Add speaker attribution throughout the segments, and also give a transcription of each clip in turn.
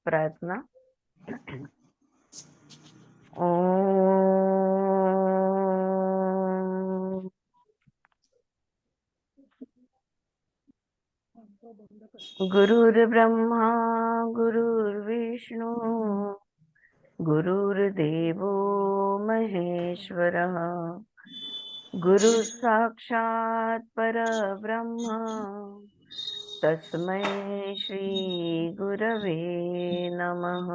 Speaker 1: प्रार्थना। ओम गुरुर्ब्रह्मा गुरुर्विष्णु गुरुर्देवो महेश्वरः गुरु साक्षात् परब्रह्म तस्मै श्री गुरवे नमः।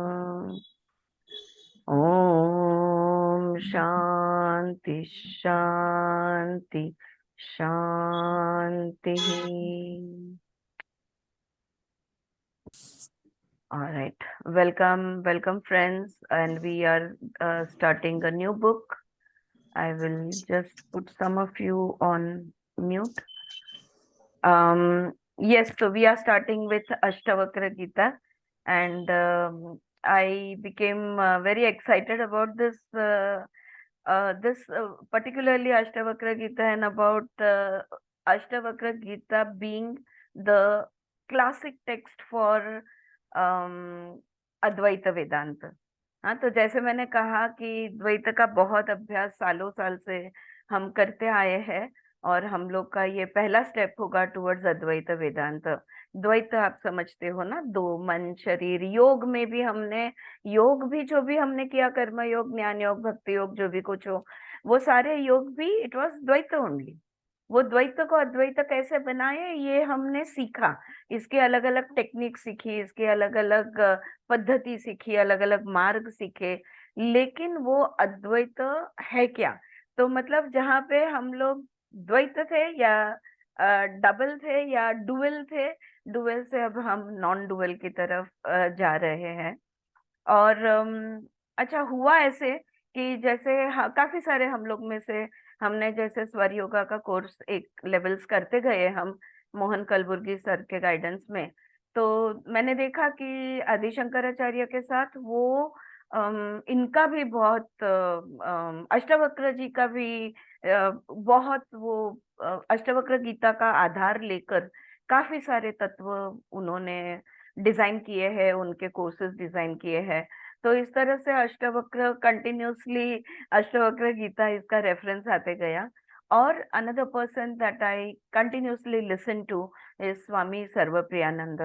Speaker 1: ओम शांति शांति शांति। All right, welcome friends, and we are starting a new book. I will just put some of you on mute. Yes, so we are starting with Ashtavakra Gita, and I became very excited about this particularly Ashtavakra Gita, and about Ashtavakra Gita being the classic text for अद्वैत वेदांत। हाँ, तो जैसे मैंने कहा कि द्वैत का बहुत अभ्यास सालों साल से हम करते आए हैं, और हम लोग का ये पहला स्टेप होगा टुवर्ड्स अद्वैत वेदांत। द्वैत आप समझते हो ना, दो मन शरीर। योग में भी हमने, योग भी जो भी हमने किया, कर्म योग, ज्ञान योग, भक्ति योग, जो भी कुछ हो, वो सारे योग भी इट वाज द्वैत ओनली। वो द्वैत को अद्वैत कैसे बनाए ये हमने सीखा, इसके अलग अलग टेक्निक सीखी, इसके अलग अलग पद्धति सीखी, अलग अलग मार्ग सीखे, लेकिन वो अद्वैत है क्या? तो मतलब जहाँ पे हम लोग द्वैत थे या डबल थे या डुअल थे, डुअल से अब हम नॉन डुअल की तरफ जा रहे हैं। और अच्छा हुआ ऐसे कि जैसे काफी सारे हम लोग में से, हमने जैसे स्वर योगा का कोर्स एक लेवल्स करते गए हम मोहन कलबुर्गी सर के गाइडेंस में। तो मैंने देखा कि आदि शंकराचार्य के साथ वो इनका भी बहुत अष्टावक्र जी का भी बहुत वो अष्टावक्र गीता का आधार लेकर काफी सारे तत्व उन्होंने डिजाइन किए हैं, उनके कोर्सेज डिजाइन किए हैं। तो इस तरह से अष्टावक्र कंटिन्यूसली, अष्टावक्र गीता इसका रेफरेंस आते गया। और another person that I continuously listen to is Swami Sarvapriyananda,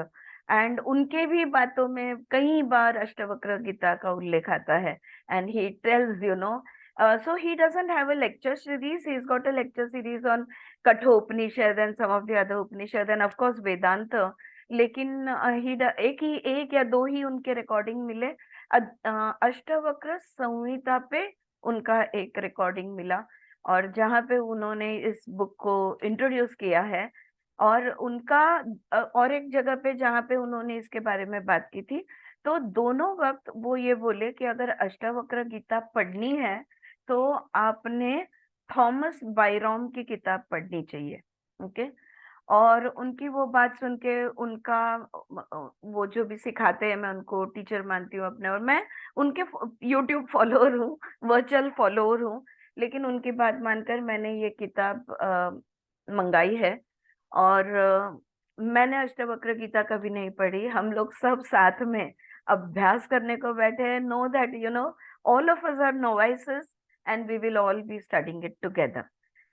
Speaker 1: and उनके भी बातों में कई बार अष्टावक्र गीता का उल्लेख आता है। And he tells so he doesn't have a lecture series, he's got a lecture series on Kathopanishad and some of the other Upanishad, and of course Vedanta। लेकिन एक या दो ही उनके रिकॉर्डिंग मिले। अष्टावक्र संहिता पे उनका एक रिकॉर्डिंग मिला, और जहाँ पे उन्होंने इस बुक को इंट्रोड्यूस किया है। और उनका और एक जगह पे जहाँ पे उन्होंने इसके बारे में बात की थी, तो दोनों वक्त वो ये बोले कि अगर अष्टावक्र गीता पढ़नी है तो आपने थॉमस बायरॉम की किताब पढ़नी चाहिए। ओके। और उनकी वो बात सुन के, उनका वो जो भी सिखाते हैं, मैं उनको टीचर मानती हूँ अपने, और मैं उनके यूट्यूब फॉलोअर हूँ, वर्चुअल फॉलोअर हूँ। लेकिन उनकी बात मानकर मैंने ये किताब मंगाई है। और मैंने अष्टावक्र गीता कभी नहीं पढ़ी। हम लोग सब साथ में अभ्यास करने को बैठे हैं। No that all of us are novices, and we will all be studying it together.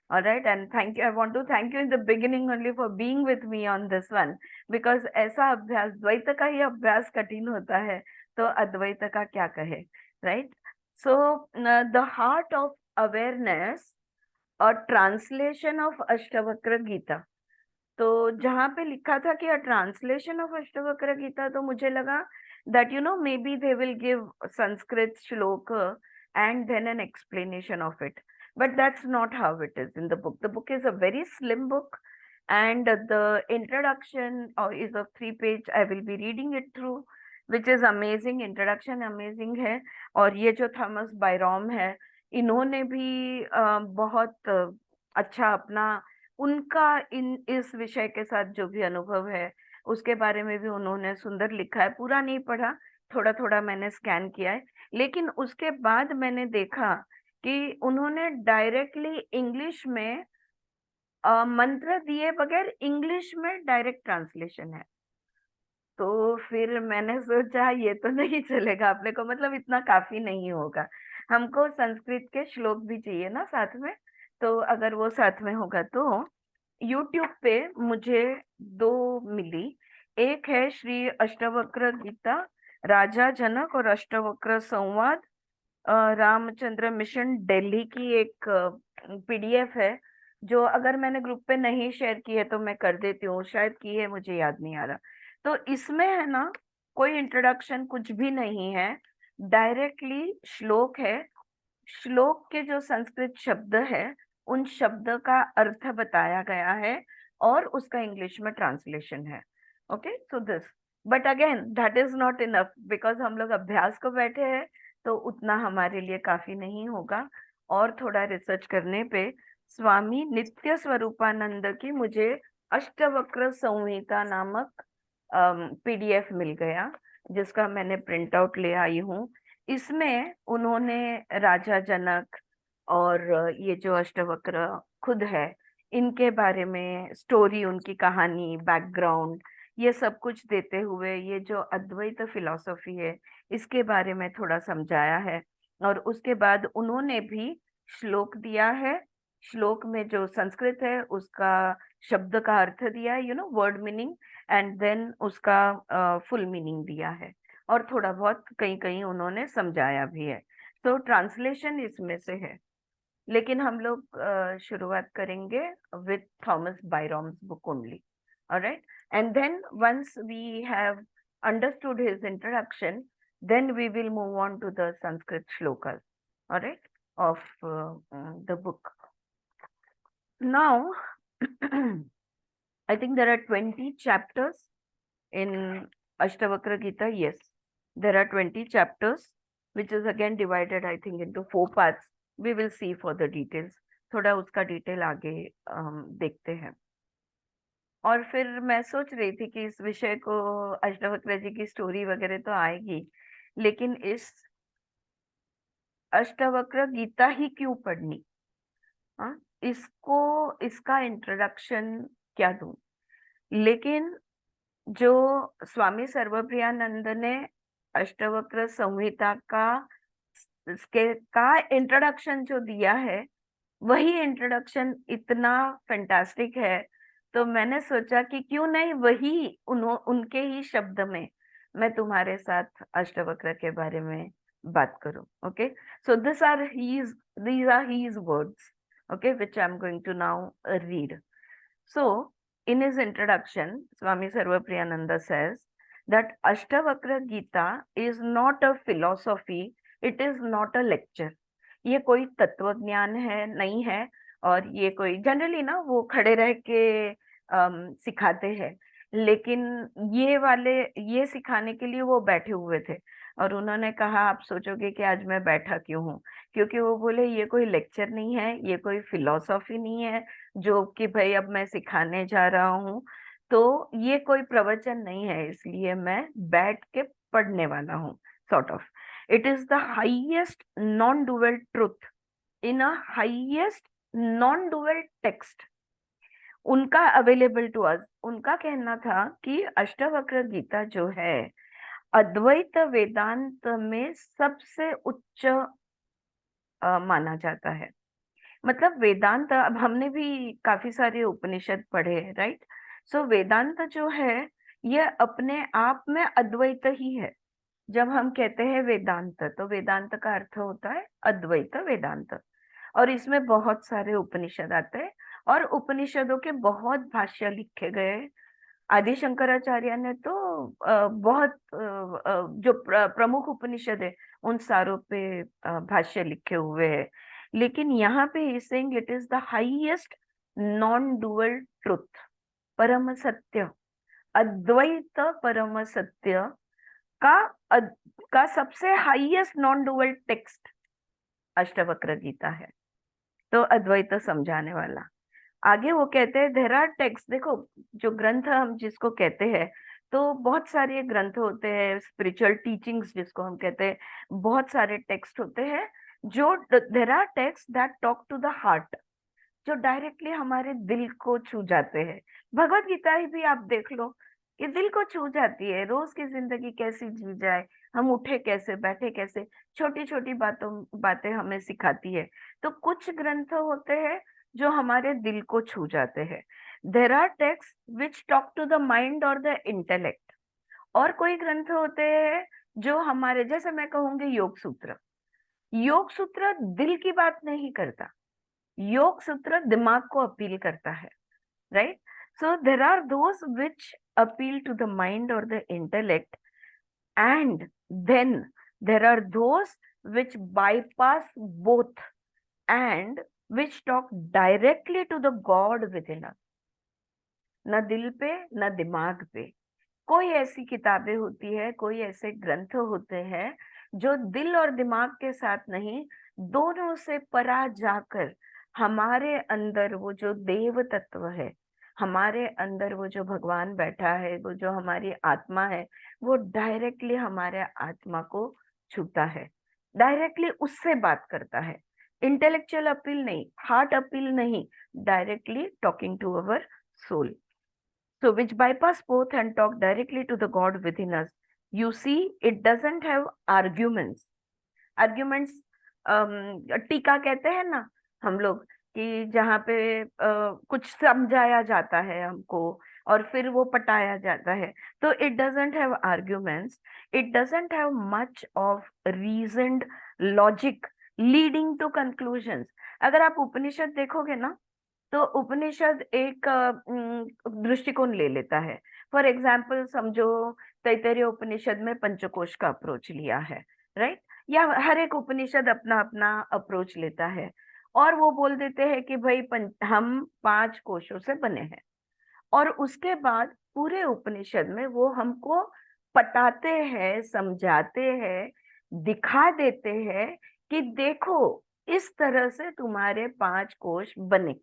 Speaker 1: All right, and thank you. I want to thank you in the beginning only for being with me on this one, because ऐसा अभ्यास, द्वैत का ही अभ्यास कठिन होता है, तो अद्वैत का क्या कहे, right? So the heart of awareness, a translation of Ashtavakra Gita। तो जहाँ पे लिखा था कि a translation of Ashtavakra Gita, तो मुझे लगा that maybe they will give Sanskrit shloka and then an explanation of it, but that's not how it is in the book. The book is a very slim book, and the introduction is of 3 page. I will be reading it through, which is amazing. Introduction amazing है। और ये जो Thomas बायरॉम है, इन्होंने भी बहुत अच्छा अपना, उनका इस विषय के साथ जो भी अनुभव है उसके बारे में भी उन्होंने सुंदर लिखा है। पूरा नहीं पढ़ा, थोड़ा थोड़ा मैंने स्कैन किया है। लेकिन उसके बाद मैंने देखा कि उन्होंने डायरेक्टली इंग्लिश में मंत्र दिए बगैर इंग्लिश में डायरेक्ट ट्रांसलेशन है। तो फिर मैंने सोचा ये तो नहीं चलेगा अपने को, मतलब इतना काफी नहीं होगा, हमको संस्कृत के श्लोक भी चाहिए ना साथ में। तो अगर वो साथ में होगा तो यूट्यूब पे मुझे दो मिली। एक है श्री अष्टवक्र गीता राजा जनक और अष्टवक्र संवाद, रामचंद्र मिशन दिल्ली की एक पीडीएफ है, जो अगर मैंने ग्रुप पे नहीं शेयर की है तो मैं कर देती हूँ, शायद की है, मुझे याद नहीं आ रहा। तो इसमें है ना, कोई इंट्रोडक्शन कुछ भी नहीं है, डायरेक्टली श्लोक है। श्लोक के जो संस्कृत शब्द है उन शब्द का अर्थ बताया गया है और उसका इंग्लिश में ट्रांसलेशन है। Okay, so this, but again that is not enough, because हम लोग अभ्यास को बैठे हैं तो उतना हमारे लिए काफी नहीं होगा। और थोड़ा रिसर्च करने पे स्वामी नित्य स्वरूपानंद की मुझे अष्टवक्र संहिता नामक पीडीएफ मिल गया, जिसका मैंने प्रिंट आउट ले आई हूँ। इसमें उन्होंने राजा जनक और ये जो अष्टवक्र खुद है, इनके बारे में स्टोरी, उनकी कहानी, बैकग्राउंड, ये सब कुछ देते हुए ये जो अद्वैत फिलॉसफी है इसके बारे में थोड़ा समझाया है। और उसके बाद उन्होंने भी श्लोक दिया है, श्लोक में जो संस्कृत है उसका शब्द का अर्थ दिया है, वर्ड मीनिंग, एंड देन उसका फुल मीनिंग दिया है, और थोड़ा बहुत कहीं कहीं उन्होंने समझाया भी है। तो ट्रांसलेशन इसमें से है, लेकिन हम लोग शुरुआत करेंगे with Thomas Byrom's book only. Alright, and then once we have understood his introduction, then we will move on to the Sanskrit shlokas, all right, of the book. Now, I think there are 20 chapters in Ashtavakra Gita. Yes, there are 20 chapters, which is again divided, I think, into 4 parts. We will see for the details. थोड़ा उसका detail आगे देखते हैं। और फिर मैं सोच रही थी कि इस विषय को, अष्टवक्र जी की स्टोरी वगैरह तो आएगी, लेकिन इस अष्टवक्र गीता ही क्यों पढ़नी, हाँ, इसको, इसका इंट्रोडक्शन क्या दूं। लेकिन जो स्वामी सर्वप्रियानंद ने अष्टवक्र संहिता का इंट्रोडक्शन जो दिया है, वही इंट्रोडक्शन इतना फैंटास्टिक है, तो मैंने सोचा कि क्यों नहीं वही उनके ही शब्द में मैं तुम्हारे साथ अष्टवक्र के बारे में बात करूं। Okay, so these are his words, okay, which I'm going to now read. So, in his introduction, Swami Sarvapriyananda says that Ashtavakra Gita is not a philosophy, it is not a lecture. ये कोई तत्व ज्ञान है नहीं है, और ये कोई जनरली ना वो खड़े रह के सिखाते हैं, लेकिन ये सिखाने के लिए वो बैठे हुए थे। और उन्होंने कहा, आप सोचोगे कि आज मैं बैठा क्यों हूँ, क्योंकि वो बोले ये कोई लेक्चर नहीं है, ये कोई फिलॉसफी नहीं है जो कि भाई अब मैं सिखाने जा रहा हूँ, तो ये कोई प्रवचन नहीं है, इसलिए मैं बैठ के पढ़ने वाला हूँ, sort of. It is the highest non dual truth in a highest non dual text उनका अवेलेबल टू अस। उनका कहना था कि अष्टवक्र गीता जो है अद्वैत वेदांत में सबसे उच्च माना जाता है। मतलब वेदांत, अब हमने भी काफी सारे उपनिषद पढ़े, राइट। सो वेदांत जो है ये अपने आप में अद्वैत ही है। जब हम कहते हैं वेदांत, तो वेदांत का अर्थ होता है अद्वैत वेदांत। और इसमें बहुत सारे उपनिषद आते हैं, और उपनिषदों के बहुत भाष्य लिखे गए। आदि शंकराचार्य ने तो बहुत जो प्रमुख उपनिषद है उन सारों पे भाष्य लिखे हुए हैं। लेकिन यहाँ पे saying it is the highest non dual truth, परम सत्य, अद्वैत परम सत्य का का सबसे highest non dual text Ashtavakra Gita है, तो अद्वैत समझाने वाला। आगे वो कहते हैं देयर आर टेक्स्ट, देखो जो ग्रंथ हम जिसको कहते हैं, तो बहुत सारे ग्रंथ होते हैं, स्पिरिचुअल टीचिंग्स जिसको हम कहते हैं, बहुत सारे टेक्स्ट होते हैं जो, there are text that talk to the heart, जो डायरेक्टली हमारे दिल को छू जाते हैं। भगवत गीता ही भी आप देख लो, ये दिल को छू जाती है। रोज की जिंदगी कैसी जी जाए, हम उठे कैसे, बैठे कैसे, छोटी छोटी बातें हमें सिखाती है। तो कुछ ग्रंथ होते हैं जो हमारे दिल को छू जाते हैं। There are text which talk to the mind और द इंटेलेक्ट। और कोई ग्रंथ होते हैं जो हमारे, जैसे मैं कहूंगी योग सूत्र। योग सूत्र दिल की बात नहीं करता, योग सूत्र दिमाग को अपील करता है, right? So there are those which appeal to the mind or the intellect, and then there are those which bypass both and which talk directly to the God within us. न दिल पे न दिमाग पे। कोई ऐसी किताबें होती है, कोई ऐसे ग्रंथ होते हैं जो दिल और दिमाग के साथ नहीं, दोनों से परा जाकर हमारे अंदर वो जो देव तत्व है, हमारे अंदर वो जो भगवान बैठा है, वो जो हमारी आत्मा है, वो डायरेक्टली हमारे आत्मा को छूता है, डायरेक्टली उससे बात करता है। इंटेलेक्चुअल अपील नहीं, हार्ट अपील नहीं, directly talking to our soul. So which bypass both and talk directly to the God within us. You see, it doesn't have arguments. Arguments, टीका कहते हैं ना हम लोग, कि जहाँ पे कुछ समझाया जाता है हमको और फिर वो पटाया जाता है। तो it doesn't have arguments, it doesn't have much of reasoned logic leading to conclusions. अगर आप उपनिषद देखोगे ना, तो उपनिषद एक दृष्टिकोण ले लेता है। फॉर एग्जाम्पल समझो, तैत्तिरीय उपनिषद में पंचकोश का अप्रोच लिया है, राइट? या हर एक उपनिषद अपना अपना अप्रोच लेता है, और वो बोल देते हैं कि भाई हम 5 कोशों से बने हैं। और उसके बाद पूरे उपनिषद में वो हमको पटाते हैं, समझाते हैं, दिखा देते हैं कि देखो इस तरह से तुम्हारे 5 कोश बने।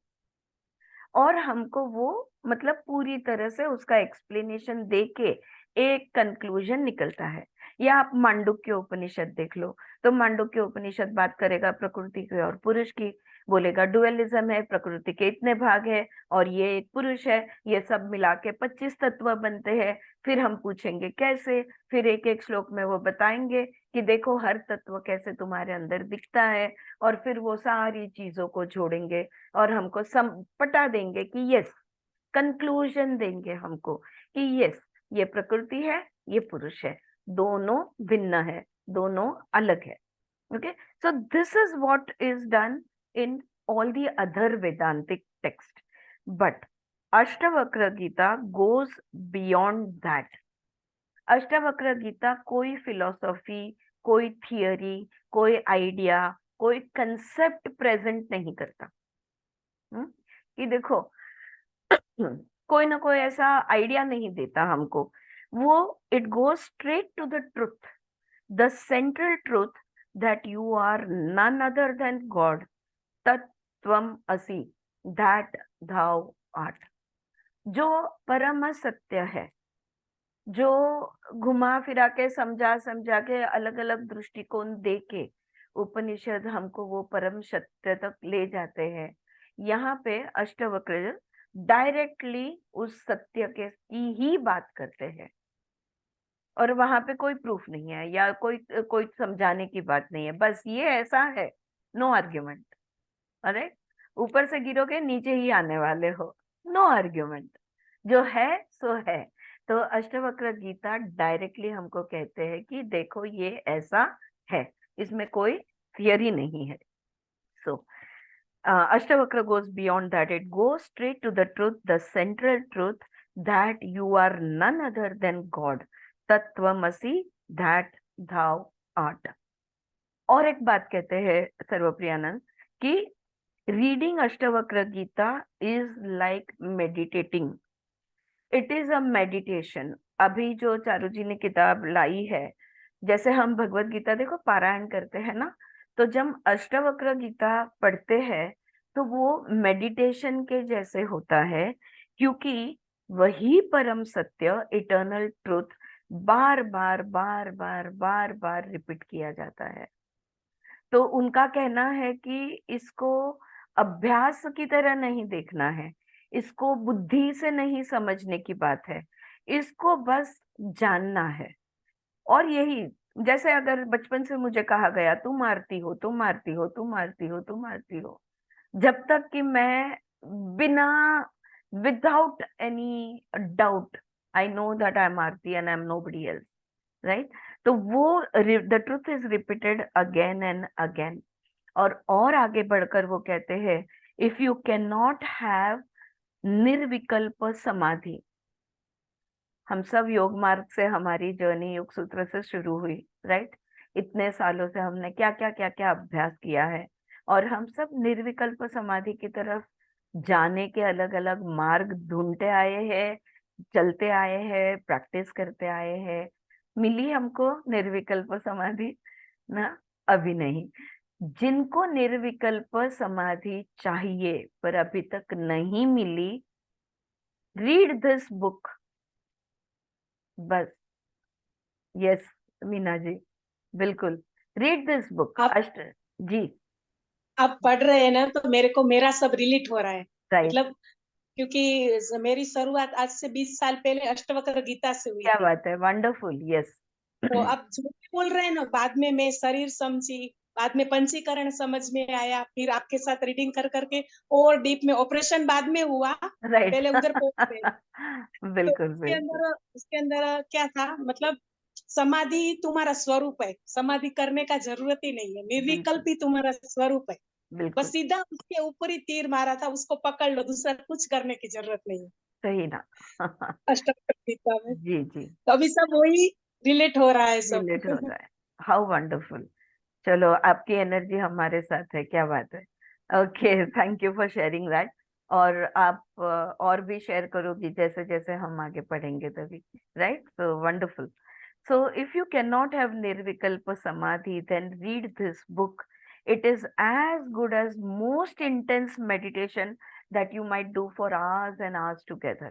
Speaker 1: और हमको वो मतलब पूरी तरह से उसका एक्सप्लेनेशन देके एक कंक्लूजन निकलता है। या आप मांडुक्य उपनिषद देख लो, तो मांडुक्य उपनिषद बात करेगा प्रकृति की और पुरुष की, बोलेगा डुअलिज्म है, प्रकृति के इतने भाग है और ये एक पुरुष है, ये सब मिला के 25 तत्व बनते हैं। फिर हम पूछेंगे कैसे, फिर एक एक श्लोक में वो बताएंगे कि देखो हर तत्व कैसे तुम्हारे अंदर दिखता है, और फिर वो सारी चीजों को जोड़ेंगे और हमको पटा देंगे कि यस, कंक्लूजन देंगे हमको कि यस, ये प्रकृति है, ये पुरुष है, दोनों भिन्न है, दोनों अलग है। Okay, so this is what is done in all the other Vedantic text, but Ashtavakra Gita goes beyond that. Ashtavakra Gita कोई फिलॉसफी, कोई थियरी, कोई आइडिया, कोई कंसेप्ट प्रेजेंट नहीं करता। कि देखो कोई ना कोई ऐसा आइडिया नहीं देता हमको, वो it goes straight to the truth, the central truth, that you are none other than God, tattvam asi, that thou art। जो परम सत्य है, जो घुमा फिरा के समझा समझा के अलग अलग दृष्टिकोण दे के उपनिषद हमको वो परम सत्य तक ले जाते हैं। यहाँ पे अष्टवक्र डायरेक्टली उस सत्य के की ही बात करते हैं, और वहां पे कोई प्रूफ नहीं है या कोई कोई समझाने की बात नहीं है, बस ये ऐसा है, नो आर्ग्यूमेंट। अरे ऊपर से गिरोगे नीचे ही आने वाले हो, नो आर्ग्यूमेंट, जो है सो है। तो अष्टवक्र गीता डायरेक्टली हमको कहते हैं कि देखो ये ऐसा है, इसमें कोई थियरी नहीं है। सो Ashtavakra goes beyond that, it goes straight to the truth, the central truth, that you are none other than God, तत्वमसि, that thou art। और एक बात कहते हैं सर्वप्रियानंद कि reading Ashtavakra Gita is like meditating, it is a meditation. अभी जो चारू जी ने किताब लाई है, जैसे हम भगवत गीता देखो पारायण करते हैं ना, तो जब अष्टवक्र गीता पढ़ते हैं तो वो मेडिटेशन के जैसे होता है, क्योंकि वही परम सत्य, इटर्नल ट्रुथ, बार बार बार बार बार बार रिपीट किया जाता है। तो उनका कहना है कि इसको अभ्यास की तरह नहीं देखना है, इसको बुद्धि से नहीं समझने की बात है, इसको बस जानना है। और यही, जैसे अगर बचपन से मुझे कहा गया तुम आरती हो, तुम आरती हो, तुम आरती हो, तुम आरती हो, जब तक कि मैं बिना, without any doubt, I know that I am Aarti and I am nobody else, right? तो वो the truth is repeated again and again. और आगे बढ़कर वो कहते हैं, if you can not have निर्विकल्प समाधि। हम सब योग मार्ग से, हमारी जर्नी योग सूत्र से शुरू हुई, राइट? इतने सालों से हमने क्या क्या क्या क्या अभ्यास किया है, और हम सब निर्विकल्प समाधि की तरफ जाने के अलग अलग मार्ग ढूंढते आए हैं, चलते आए हैं, प्रैक्टिस करते आए हैं। मिली हमको निर्विकल्प समाधि ना? अभी नहीं। जिनको निर्विकल्प समाधि चाहिए पर अभी तक नहीं मिली, रीड दिस बुक, बस। यस मीना जी, बिल्कुल, रीड दिस बुक।
Speaker 2: आप
Speaker 1: अष्ट जी,
Speaker 2: आप पढ़ रहे हैं ना, तो मेरे को मेरा सब रिलेट हो रहा है।
Speaker 1: राइट।
Speaker 2: मतलब क्योंकि मेरी शुरुआत आज से 20 साल पहले अष्टवक्र गीता से हुई
Speaker 1: क्या
Speaker 2: थी।
Speaker 1: बात है, वंडरफुल, यस।
Speaker 2: तो अब जो भी बोल रहे हैं ना, बाद में मैं शरीर समझी, बाद में पंचीकरण समझ में आया, फिर आपके साथ रीडिंग कर करके और डीप में, ऑपरेशन बाद में हुआ,
Speaker 1: राइट।
Speaker 2: पहले उधर पहुंच गए। तो
Speaker 1: बिल्कुल बिल्कुल।
Speaker 2: उसके अंदर क्या था, मतलब समाधि तुम्हारा स्वरूप है, समाधि करने का जरूरत ही नहीं है,
Speaker 1: बिल्कुल
Speaker 2: निर्विकल्प ही तुम्हारा स्वरूप है। बस
Speaker 1: बिल्कुल
Speaker 2: सीधा उसके ऊपर ही तीर मारा था, उसको पकड़ लो, दूसरा कुछ करने की जरूरत नहीं है।
Speaker 1: सही ना।
Speaker 2: अष्टवक्र गीता में
Speaker 1: जी जी,
Speaker 2: तो अभी सब वही रिलेट हो रहा है सब।
Speaker 1: रिलेट हो रहा है। How wonderful. चलो, आपकी एनर्जी हमारे साथ है, क्या बात है। Okay, thank you for sharing that. और आप और भी शेयर करोगी जैसे जैसे हम आगे पढ़ेंगे तभी, right? So wonderful. So if you cannot have Nirvikalpa Samadhi, then read this book. It is as good as most intense meditation that you might do for hours and hours together.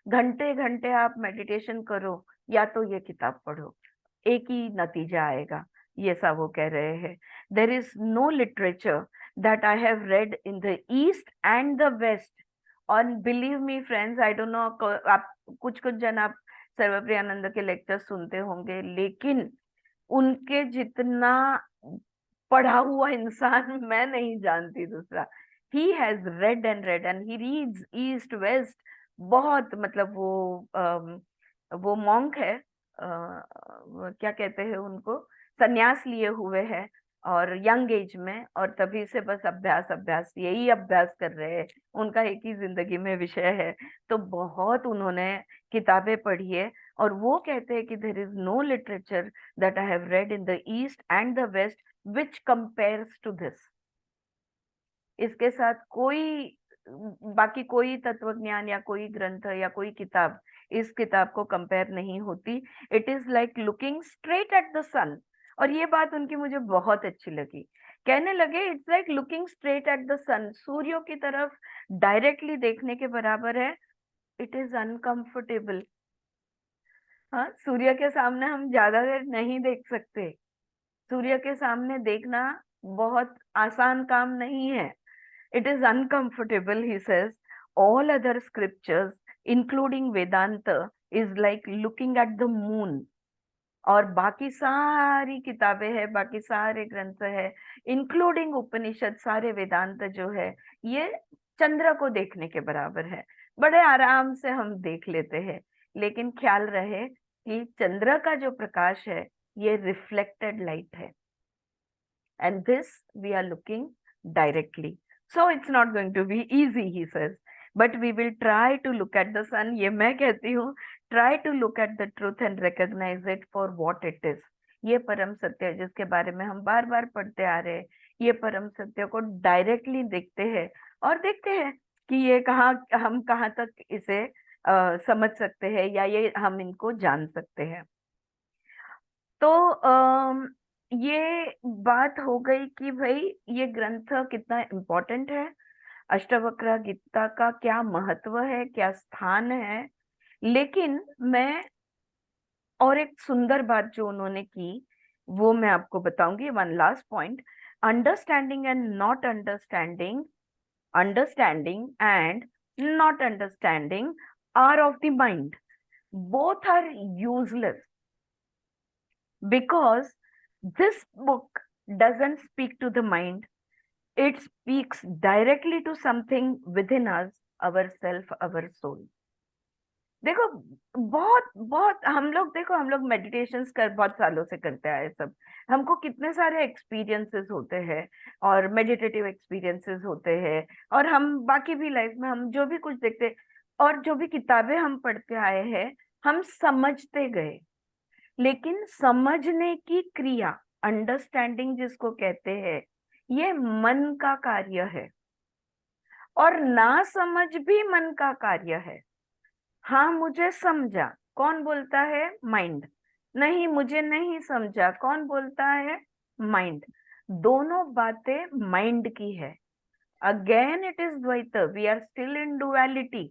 Speaker 1: घंटे घंटे आप meditation करो या तो ये किताब पढ़ो, एक ही नतीजा आएगा। ये सब वो कह रहे हैं। There is no literature that I have read in the east and the West. और believe me friends, I don't know, आप कुछ कुछ जन आप सर्वप्रियानंद के लेक्चर सुनते होंगे, लेकिन उनके जितना पढ़ा हुआ इंसान मैं नहीं जानती दूसरा। He has red and he reads east west. बहुत, मतलब वो मॉन्क है, वो क्या कहते हैं उनको, सन्यास लिए हुए है, और यंग एज में, और तभी से बस अभ्यास अभ्यास, यही अभ्यास कर रहे हैं। उनका एक ही जिंदगी में विषय है। तो बहुत उन्होंने किताबें पढ़ी है, और वो कहते हैं कि there is no literature that I have read in the east and the west which compares to this. इसके साथ कोई, बाकी कोई तत्व ज्ञान या कोई ग्रंथ या कोई किताब इस किताब को कंपेयर नहीं होती। It is like looking straight at the sun. और ये बात उनकी मुझे बहुत अच्छी लगी। कहने लगे it's like looking straight at the sun, सूर्य की तरफ डायरेक्टली देखने के बराबर है। It is uncomfortable. हाँ, सूर्य के सामने हम ज्यादा देर नहीं देख सकते। सूर्य के सामने देखना बहुत आसान काम नहीं है। It is uncomfortable, he says. All other scriptures, including Vedanta, is like looking at the moon. और बाकी सारी किताबें हैं, बाकी सारे ग्रंथ है, इंक्लूडिंग उपनिषद, सारे वेदांत जो है, ये चंद्र को देखने के बराबर है। बड़े आराम से हम देख लेते हैं, लेकिन ख्याल रहे कि चंद्र का जो प्रकाश है, ये रिफ्लेक्टेड लाइट है, and this we are looking directly. So it's not going to be easy, he says, but we will try to look at the sun. ये मैं कहती हूँ, try to look at the truth and recognize it for what it is. ये परम सत्य है जिसके बारे में हम बार बार पढ़ते आ रहे हैं। ये परम सत्य को डायरेक्टली देखते हैं, और देखते हैं कि ये कहाँ, हम कहाँ तक इसे समझ सकते हैं, या ये हम इनको जान सकते हैं। तो ये बात हो गई कि भाई ये ग्रंथ कितना इम्पोर्टेंट है, अष्टवक्र गीता का क्या महत्व है, क्या स्थान है। लेकिन मैं, और एक सुंदर बात जो उन्होंने की, वो मैं आपको बताऊंगी। One last point, understanding and not understanding, understanding and not understanding are of the mind. both are useless, because this book doesn't speak to the mind, it speaks directly to something within us, our self, our soul. देखो, बहुत बहुत हम लोग, देखो हम लोग meditations कर बहुत सालों से करते आए सब, हमको कितने सारे एक्सपीरियंसेस होते हैं, और मेडिटेटिव एक्सपीरियंसेस होते हैं, और हम बाकी भी लाइफ में हम जो भी कुछ देखते, और जो भी किताबें हम पढ़ते आए हैं, हम समझते गए। लेकिन समझने की क्रिया, अंडरस्टैंडिंग जिसको कहते हैं, ये मन का कार्य है, और ना समझ भी मन का कार्य है। हाँ, मुझे समझा, कौन बोलता है? माइंड। नहीं, मुझे नहीं समझा, कौन बोलता है? माइंड। दोनों बातें माइंड की है। अगेन इट इज द्वैत, we are still in duality,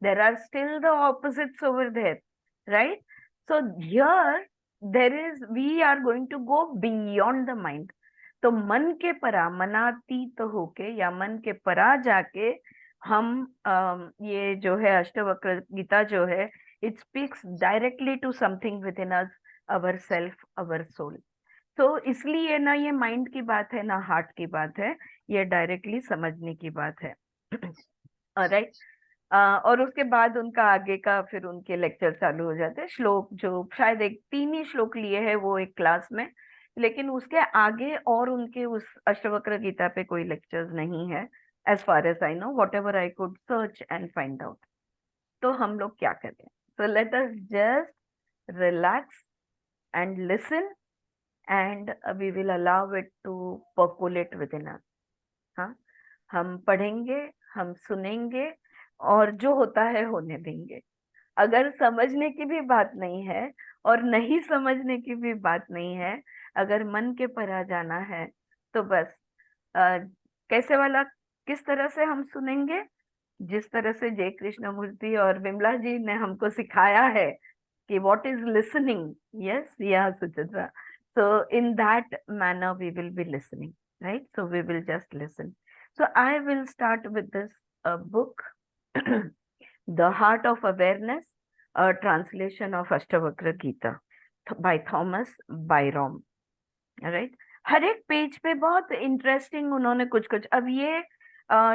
Speaker 1: there are still the opposites over there, right? So here there is, we are going to go beyond the mind. तो मन के परा, मनातीत होके या मन के परा जाके हम ये जो है अष्टवक्र गीता जो है, it speaks directly to something within us, our self, our soul. तो इसलिए ना ये माइंड की बात है ना हार्ट की बात है, ये डायरेक्टली समझने की बात है। राइट। और उसके बाद उनका आगे का फिर उनके लेक्चर चालू हो जाते हैं, श्लोक जो शायद एक 3 ही श्लोक लिए हैं वो एक क्लास में, लेकिन उसके आगे और उनके उस अष्टवक्र गीता पे कोई लेक्चर्स नहीं है, as far as I know, whatever I could search and find out. तो हम लोग क्या करें? So let us just relax and listen, and we will allow it to percolate within us. हाँ, हम पढ़ेंगे, हम सुनेंगे, और जो होता है होने देंगे। अगर समझने की भी बात नहीं है और नहीं समझने की भी बात नहीं है, अगर मन के परा जाना है, तो बस अ, कैसे वाला, किस तरह से हम सुनेंगे? जिस तरह से जय कृष्ण मूर्ति और विमला जी ने हमको सिखाया है कि व्हाट इज लिसनिंग। यस, या Suchitra, so in that manner we will be listening, right? So we will just listen. So I will start with this book, The Heart of Awareness, a translation of Ashtavakra Gita by Thomas Byrom, right. हर एक page पे बहुत interesting उन्होंने कुछ कुछ, अब ये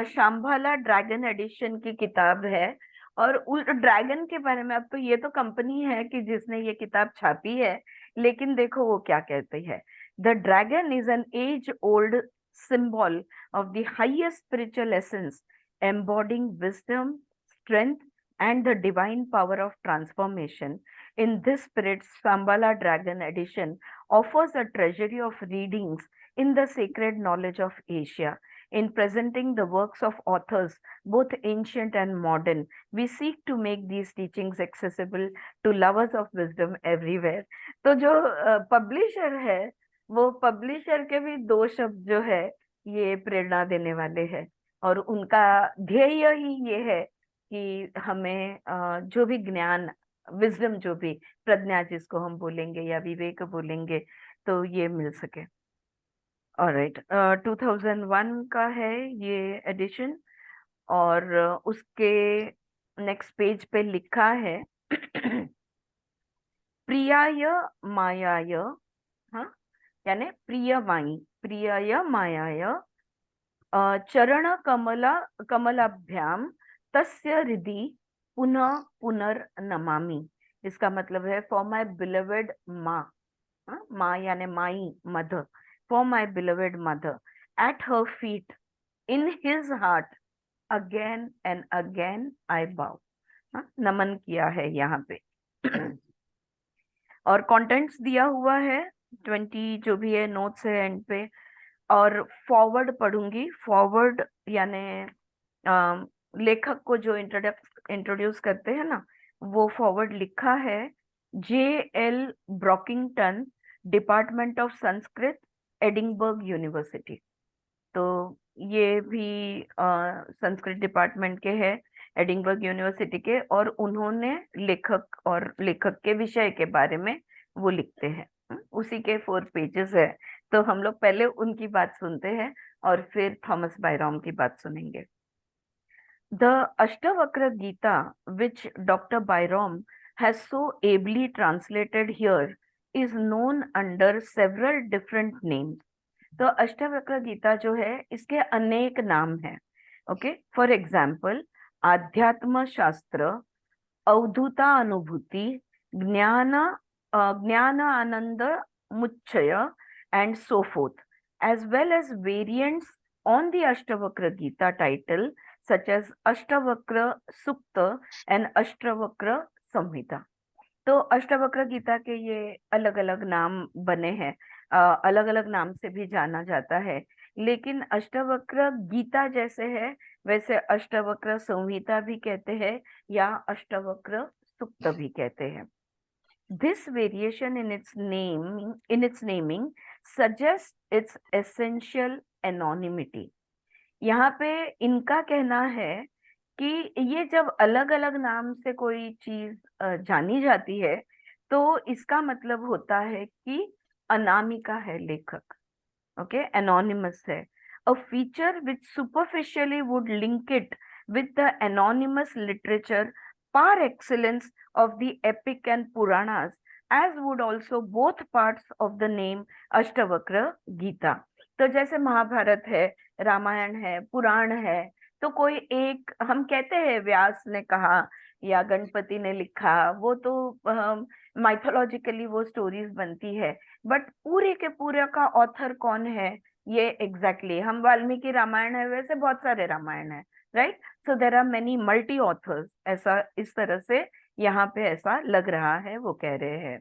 Speaker 1: शाम्भाला dragon addition की किताब है, और उस ड्रैगन के बारे में, अब तो ये तो कंपनी है कि जिसने ये किताब छापी है, लेकिन देखो वो क्या कहती है। The dragon is an age old symbol of the highest spiritual essence, embodying wisdom, strength, and the divine power of transformation. In this spirit, Shambhala Dragon Edition offers a treasury of readings in the sacred knowledge of Asia. In presenting the works of authors, both ancient and modern, we seek to make these teachings accessible to lovers of wisdom everywhere. तो जो publisher है, वो publisher के भी 2 शब्द जो है ये प्रेरणा देने वाले हैं, और उनका ध्येय ही ये है कि हमें जो भी ज्ञान, विजडम, जो भी प्रज्ञा जिसको हम बोलेंगे या विवेक बोलेंगे, तो ये मिल सके। ऑलराइट, 2001 का है ये एडिशन, और उसके नेक्स्ट पेज पे लिखा है प्रियाय मायाय, हाँ, यानी प्रियवाणी, प्रियाय मायाय चरण कमलाभ्याम तस्य हृदि पुनः पुनर्नमामि। इसका मतलब है फॉर माय बिलवेड माँ, माँ यानी माई, mother, for my beloved mother, at her feet, in his heart, again and again I bow. नमन किया है यहाँ पे। और कंटेंट्स दिया हुआ है 20 जो भी है, नोट्स है एंड पे, और फॉरवर्ड पढ़ूंगी। फॉरवर्ड यानी लेखक को जो इंट्रोड्यूस करते हैं ना, वो फॉरवर्ड लिखा है J.L. Brockington, department of Sanskrit, Edinburgh University. तो ये भी संस्कृत डिपार्टमेंट के हैं, एडिनबर्ग यूनिवर्सिटी के, और उन्होंने लेखक के विषय के बारे में वो लिखते हैं। उसी के 4 पेजेस है, तो हम लोग पहले उनकी बात सुनते हैं और फिर थॉमस बायरॉम की बात सुनेंगे। The Ashtavakra Gita, which Dr. Byrom has so ably translated here is known under several different names. तो अष्टावक्र गीता जो है इसके अनेक नाम हैं. ओके, फॉर एग्जाम्पल आध्यात्म शास्त्र, अवधूता अनुभूति, ज्ञान ज्ञान आनंद मुच्चय and so forth, as well as variants on the Ashtavakra Gita title such as Ashtavakra Sukta and Ashtavakra Samhita. तो अष्टवक्र गीता के ये अलग अलग नाम बने हैं, अलग अलग नाम से भी जाना जाता है, लेकिन अष्टवक्र गीता जैसे है वैसे अष्टवक्र संहिता भी कहते हैं या अष्टवक्र सुक्त भी कहते हैं. This variation in its naming suggests its essential anonymity. यहाँ पे इनका कहना है कि ये जब अलग अलग नाम से कोई चीज जानी जाती है तो इसका मतलब होता है कि अनामिका है लेखक. ओके, एनोनिमस है. A feature which superficially would link it with the anonymous literature par excellence of the epic and Puranas, as would also both parts of the name Ashtavakra Gita. तो जैसे महाभारत है, रामायण है, पुराण है, तो कोई एक हम कहते हैं व्यास ने कहा या गणपति ने लिखा, वो तो माइथोलॉजिकली वो स्टोरीज बनती है, बट पूरे के पूरे का ऑथर कौन है ये एग्जैक्टली हम वाल्मीकि रामायण है वैसे बहुत सारे रामायण है, right. So there are many multi authors, ऐसा इस तरह से यहाँ पे ऐसा लग रहा है वो कह रहे हैं.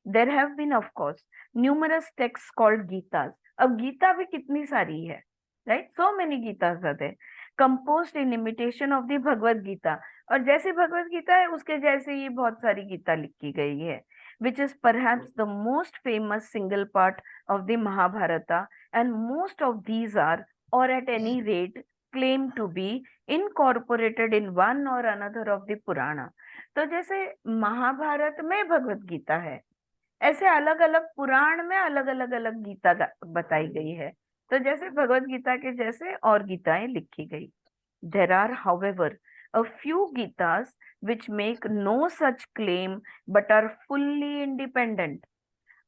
Speaker 1: There have been of course numerous text called Gitas. अब गीता भी कितनी सारी है, right, so many Gitas are there, composed in imitation of the Bhagavad Gita. और जैसे भगवत गीता है उसके जैसे ही बहुत सारी गीता लिखी गई है, which is perhaps the most famous single part of the Mahabharata, and most of these are, or at any rate claim to be, incorporated in one or another of the Purana. तो जैसे महाभारत में भगवत गीता है, ऐसे अलग अलग पुराण में अलग अलग अलग गीता बताई गई है. तो जैसे भगवत गीता के जैसे और गीताएं लिखी गई. There are, however, a few Gitas which make no such claim but are fully independent.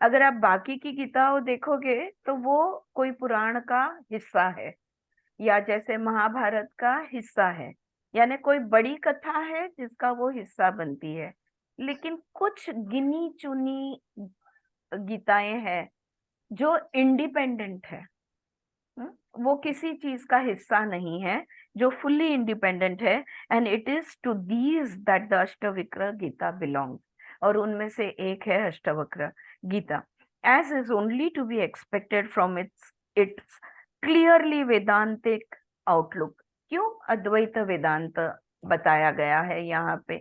Speaker 1: अगर आप बाकी की गीताओं देखोगे तो वो कोई पुराण का हिस्सा है या जैसे महाभारत का हिस्सा है, यानी कोई बड़ी कथा है जिसका वो हिस्सा बनती है. लेकिन कुछ गिनी चुनी गीताएं हैं जो इंडिपेंडेंट है, वो किसी चीज का हिस्सा नहीं है, जो फुल्ली इंडिपेंडेंट है. And it is to these that the Ashtavakra Gita belongs. और उनमें से एक है Ashtavakra Gita, as is only to be expected from its clearly Vedantic outlook. क्यों अद्वैत वेदांत बताया गया है यहाँ पे,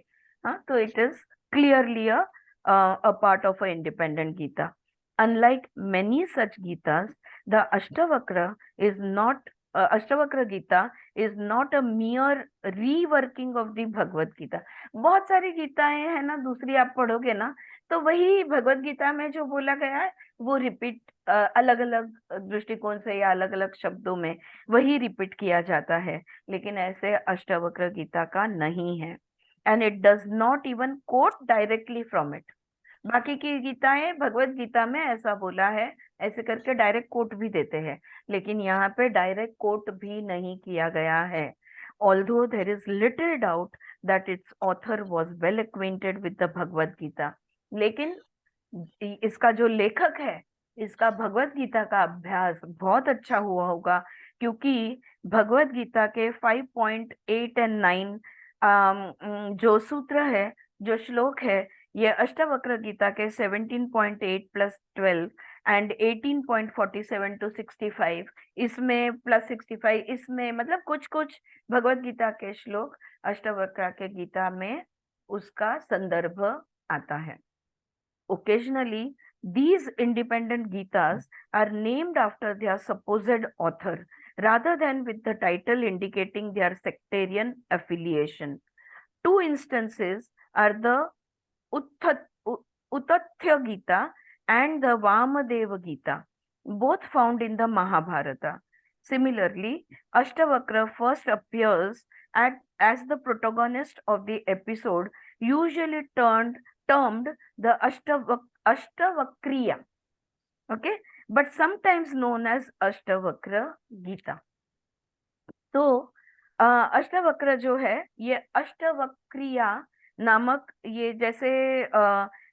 Speaker 1: हाँ, तो it is clearly a part of a independent Gita. Unlike many such Gitas, the Ashtavakra is not Ashtavakra Gita is not a mere reworking of the Bhagavad Gita. बहुत सारी गीताएं है ना, दूसरी आप पढ़ोगे ना तो वही भगवत गीता में जो बोला गया है वो रिपीट अलग अलग दृष्टिकोण से या अलग अलग शब्दों में वही रिपीट किया जाता है, लेकिन ऐसे अष्टवक्र गीता का नहीं है. And it does not even quote directly from it. बाकी की गीताएं भगवत गीता में ऐसा बोला है ऐसे करके डायरेक्ट कोट भी देते हैं, लेकिन यहाँ पे डायरेक्ट कोट भी नहीं किया गया है. Although there is little doubt that its author was well acquainted with the Bhagavad Gita. लेकिन इसका जो लेखक है इसका भगवत गीता का अभ्यास बहुत अच्छा हुआ होगा, क्योंकि भगवत गीता के 5.8 और 9 जो सूत्र है, जो श्लोक है, ये अष्टवक्र गीता के 17.8 प्लस 12 एंड 18.47 टू 65, इसमें प्लस 65, इसमें मतलब कुछ कुछ भगवत गीता के श्लोक अष्टवक्र के गीता में उसका संदर्भ आता है. Occasionally, these independent Gitas are named after their supposed author rather than with the title indicating their sectarian affiliation. Two instances are the Utathya Gita and the Vamadeva Gita, both found in the Mahabharata. Similarly, Ashtavakra first appears as the protagonist of the episode usually termed the Ashtavakriya, okay, but sometimes known as Ashtavakra Gita. तो अष्टवक्र जो है, ये अष्टवक्रिया नामक, ये जैसे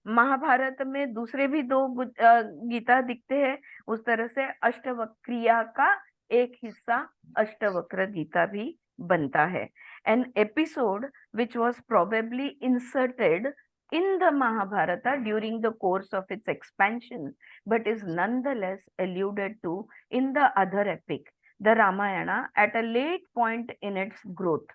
Speaker 1: महाभारत में दूसरे भी दो गीता दिखते हैं, उस तरह से अष्टवक्रिया का एक हिस्सा अष्टवक्र गीता भी बनता है. An episode which was probably inserted in the Mahabharata during the course of its expansion, but is nonetheless alluded to in the other epic, the Ramayana, at a late point in its growth.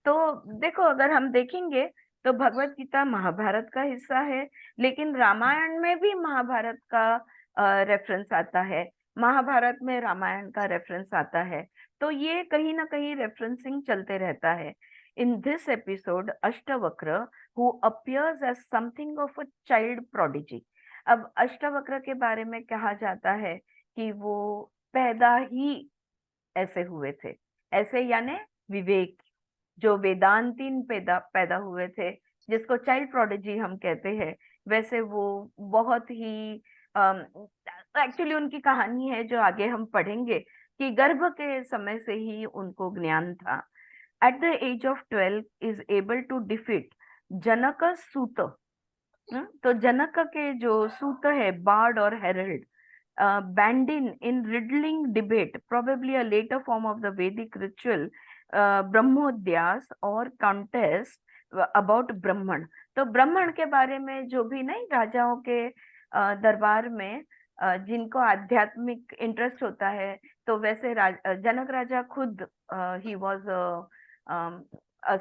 Speaker 1: तो देखो, अगर हम देखेंगे तो भगवत गीता महाभारत का हिस्सा है, लेकिन रामायण में भी महाभारत का रेफरेंस आता है, महाभारत में रामायण का रेफरेंस आता है, तो ये कहीं ना कहीं रेफरेंसिंग चलते रहता है. In this episode Ashtavakra who appears as something of a child prodigy. अब अष्टवक्र के बारे में कहा जाता है कि वो पैदा ही ऐसे हुए थे, ऐसे यानी विवेक, जो वेदांतीन पैदा हुए थे, जिसको चाइल्ड प्रोडिजी हम कहते हैं, वैसे वो बहुत ही एक्चुअली उनकी कहानी है जो आगे हम पढ़ेंगे कि गर्भ के समय से ही उनको ज्ञान था. At the age of 12 is able to defeat Janaka suta. तो जनक के जो सूत है, बार्ड और herald, Bandin in riddling debate, probably a later form of the Vedic ritual, brahmodyas और कॉन्टेस्ट अबाउट ब्राह्मण. तो ब्राह्मण के बारे में जो भी नहीं, राजाओं के दरबार में जिनको आध्यात्मिक इंटरेस्ट होता है, तो वैसे जनक राजा खुद ही वॉज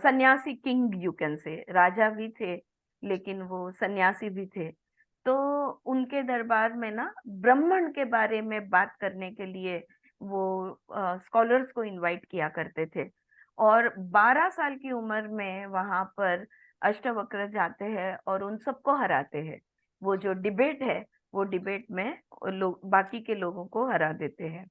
Speaker 1: सन्यासी किंग, यू कैन से, राजा भी थे लेकिन वो सन्यासी भी थे. तो उनके दरबार में ना ब्राह्मण के बारे में बात करने के लिए वो स्कॉलर्स को इनवाइट किया करते थे. और 12 साल की उम्र में वहां पर अष्टवक्र जाते हैं और उन सबको हराते हैं. वो जो डिबेट है, वो डिबेट में बाकी के लोगों को हरा देते हैं.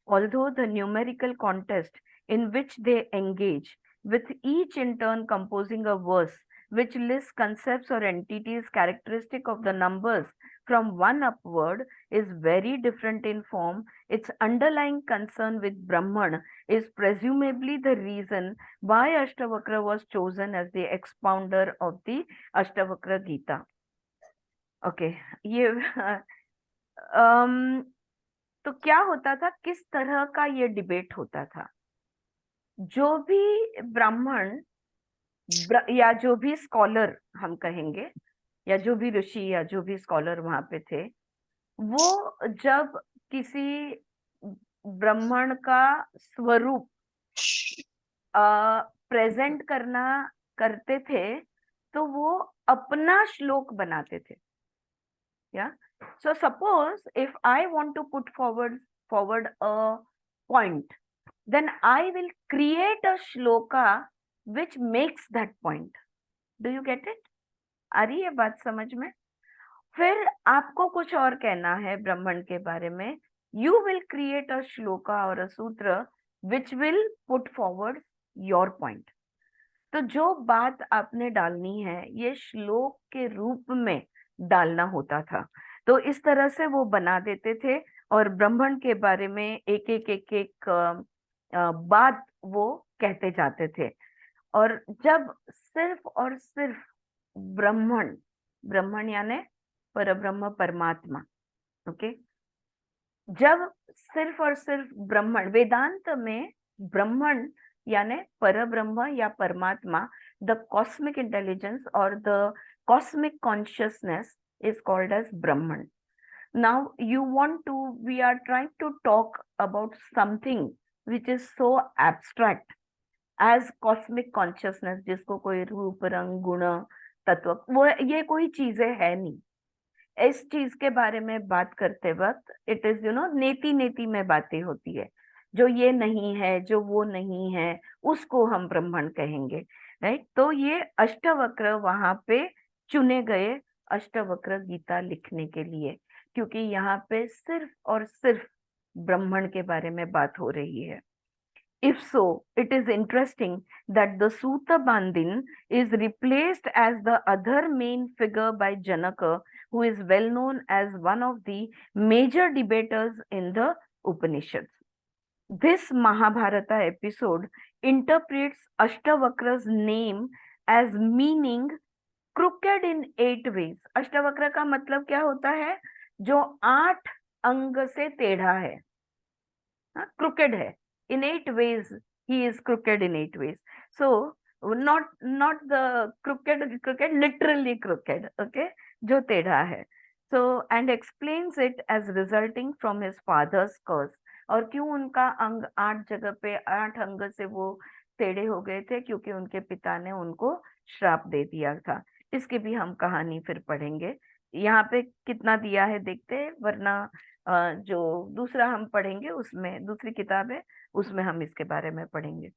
Speaker 1: Although the numerical contest in which they engage, with each in turn composing a verse which lists concepts or entities characteristic of the numbers from 1 upward, is very different in form. Its underlying concern with Brahman is presumably the reason why Ashtavakra was chosen as the expounder of the Ashtavakra Gita. Okay, ये तो क्या होता था, किस तरह का ये debate होता था. जो भी ब्राह्मण या जो भी स्कॉलर हम कहेंगे, या जो भी ऋषि या जो भी स्कॉलर वहां पे थे, वो जब किसी ब्राह्मण का स्वरूप प्रेजेंट करते थे, तो वो अपना श्लोक बनाते थे. या so suppose if I want to put forward a point, then I will create a shloka which makes that point. Do you get it? आ रही है बात समझ में? फिर आपको कुछ और कहना है ब्राह्मण के बारे में, you will create a shloka or a sutra which will put forward your point. तो जो बात आपने डालनी है, ये श्लोक के रूप में डालना होता था. तो इस तरह से वो बना देते थे और ब्राह्मण के बारे में एक बात वो कहते जाते थे. और जब सिर्फ और सिर्फ ब्राह्मण यानी परब्रह्म परमात्मा, ओके, जब सिर्फ और सिर्फ ब्राह्मण, वेदांत में ब्राह्मण यानी परब्रह्म या परमात्मा, द कॉस्मिक इंटेलिजेंस और the cosmic consciousness is called as Brahman. Now we are trying to talk about something which is so abstract as cosmic consciousness, जिसको कोई रूप रंग गुण तत्व, वो ये कोई चीजें है नहीं. इस चीज के बारे में बात करते वक्त इट इज नेति में बातें होती है. जो ये नहीं है, जो वो नहीं है, उसको हम ब्राह्मण कहेंगे, राइट. तो ये अष्टवक्र वहां पे चुने गए अष्टवक्र गीता लिखने के लिए, क्योंकि यहाँ पे सिर्फ और सिर्फ ब्राह्मण के बारे में बात हो रही है. If so, it is interesting that the Sutta Bandhin is replaced as the other main figure by Janaka, who is well known as one of the major debaters in the Upanishads. This Mahabharata episode interprets Ashtavakra's name as meaning crooked in 8 ways. Ashtavakra का मतलब क्या होता है? जो 8 अंग से टेढ़ा है, crooked है. In 8 ways, he is crooked in 8 ways. So not the crooked, literally crooked, okay? जो टेढ़ा है. So and explains it as resulting from his father's curse. और क्यों उनका अंग 8 जगह पे 8 अंग से वो टेढ़े हो गए थे? क्योंकि उनके पिता ने उनको श्राप दे दिया था. इसकी भी हम कहानी फिर पढ़ेंगे. यहाँ पे कितना दिया है देखते हैं, वरना जो दूसरा हम पढ़ेंगे उसमें, दूसरी किताब है उसमें हम इसके बारे में पढ़ेंगे.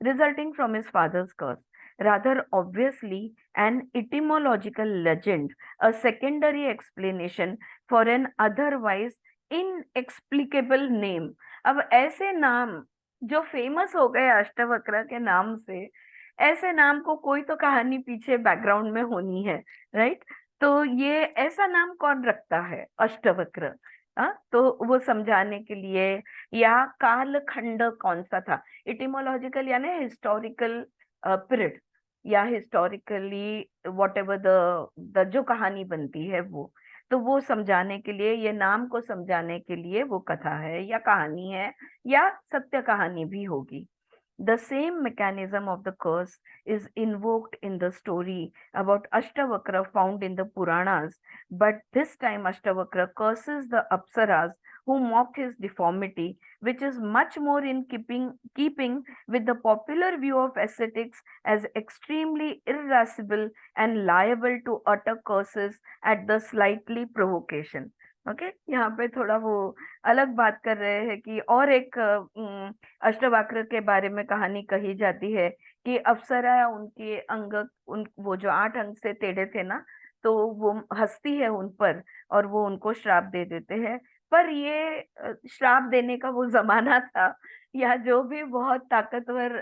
Speaker 1: Resulting from his father's curse, rather obviously an etymological legend, a secondary explanation for an otherwise inexplicable name. अब ऐसे नाम जो फेमस हो गए अष्टवक्र के नाम से, ऐसे नाम को कोई तो कहानी पीछे बैकग्राउंड में होनी है, राइट? तो ये ऐसा नाम कौन रखता है अष्टवक्र? तो वो समझाने के लिए, या कालखंड कौन सा था, इटिमोलॉजिकल यानी हिस्टोरिकल पीरियड, या हिस्टोरिकली वॉट एवर द जो कहानी बनती है तो वो समझाने के लिए, ये नाम को समझाने के लिए वो कथा है या कहानी है या सत्य कहानी भी होगी. The same mechanism of the curse is invoked in the story about Ashtavakra found in the Puranas, but this time Ashtavakra curses the Apsaras who mock his deformity, which is much more in keeping with the popular view of ascetics as extremely irascible and liable to utter curses at the slightly provocation. Okay यहाँ पे थोड़ा वो अलग बात कर रहे हैं कि और एक अष्टवक्र के बारे में कहानी कही जाती है कि अप्सरा उनके अंग, उन वो जो 8 अंग से टेढ़े थे ना, तो वो हंसती है उन पर और वो उनको श्राप दे देते हैं. पर ये श्राप देने का वो जमाना था, या जो भी बहुत ताकतवर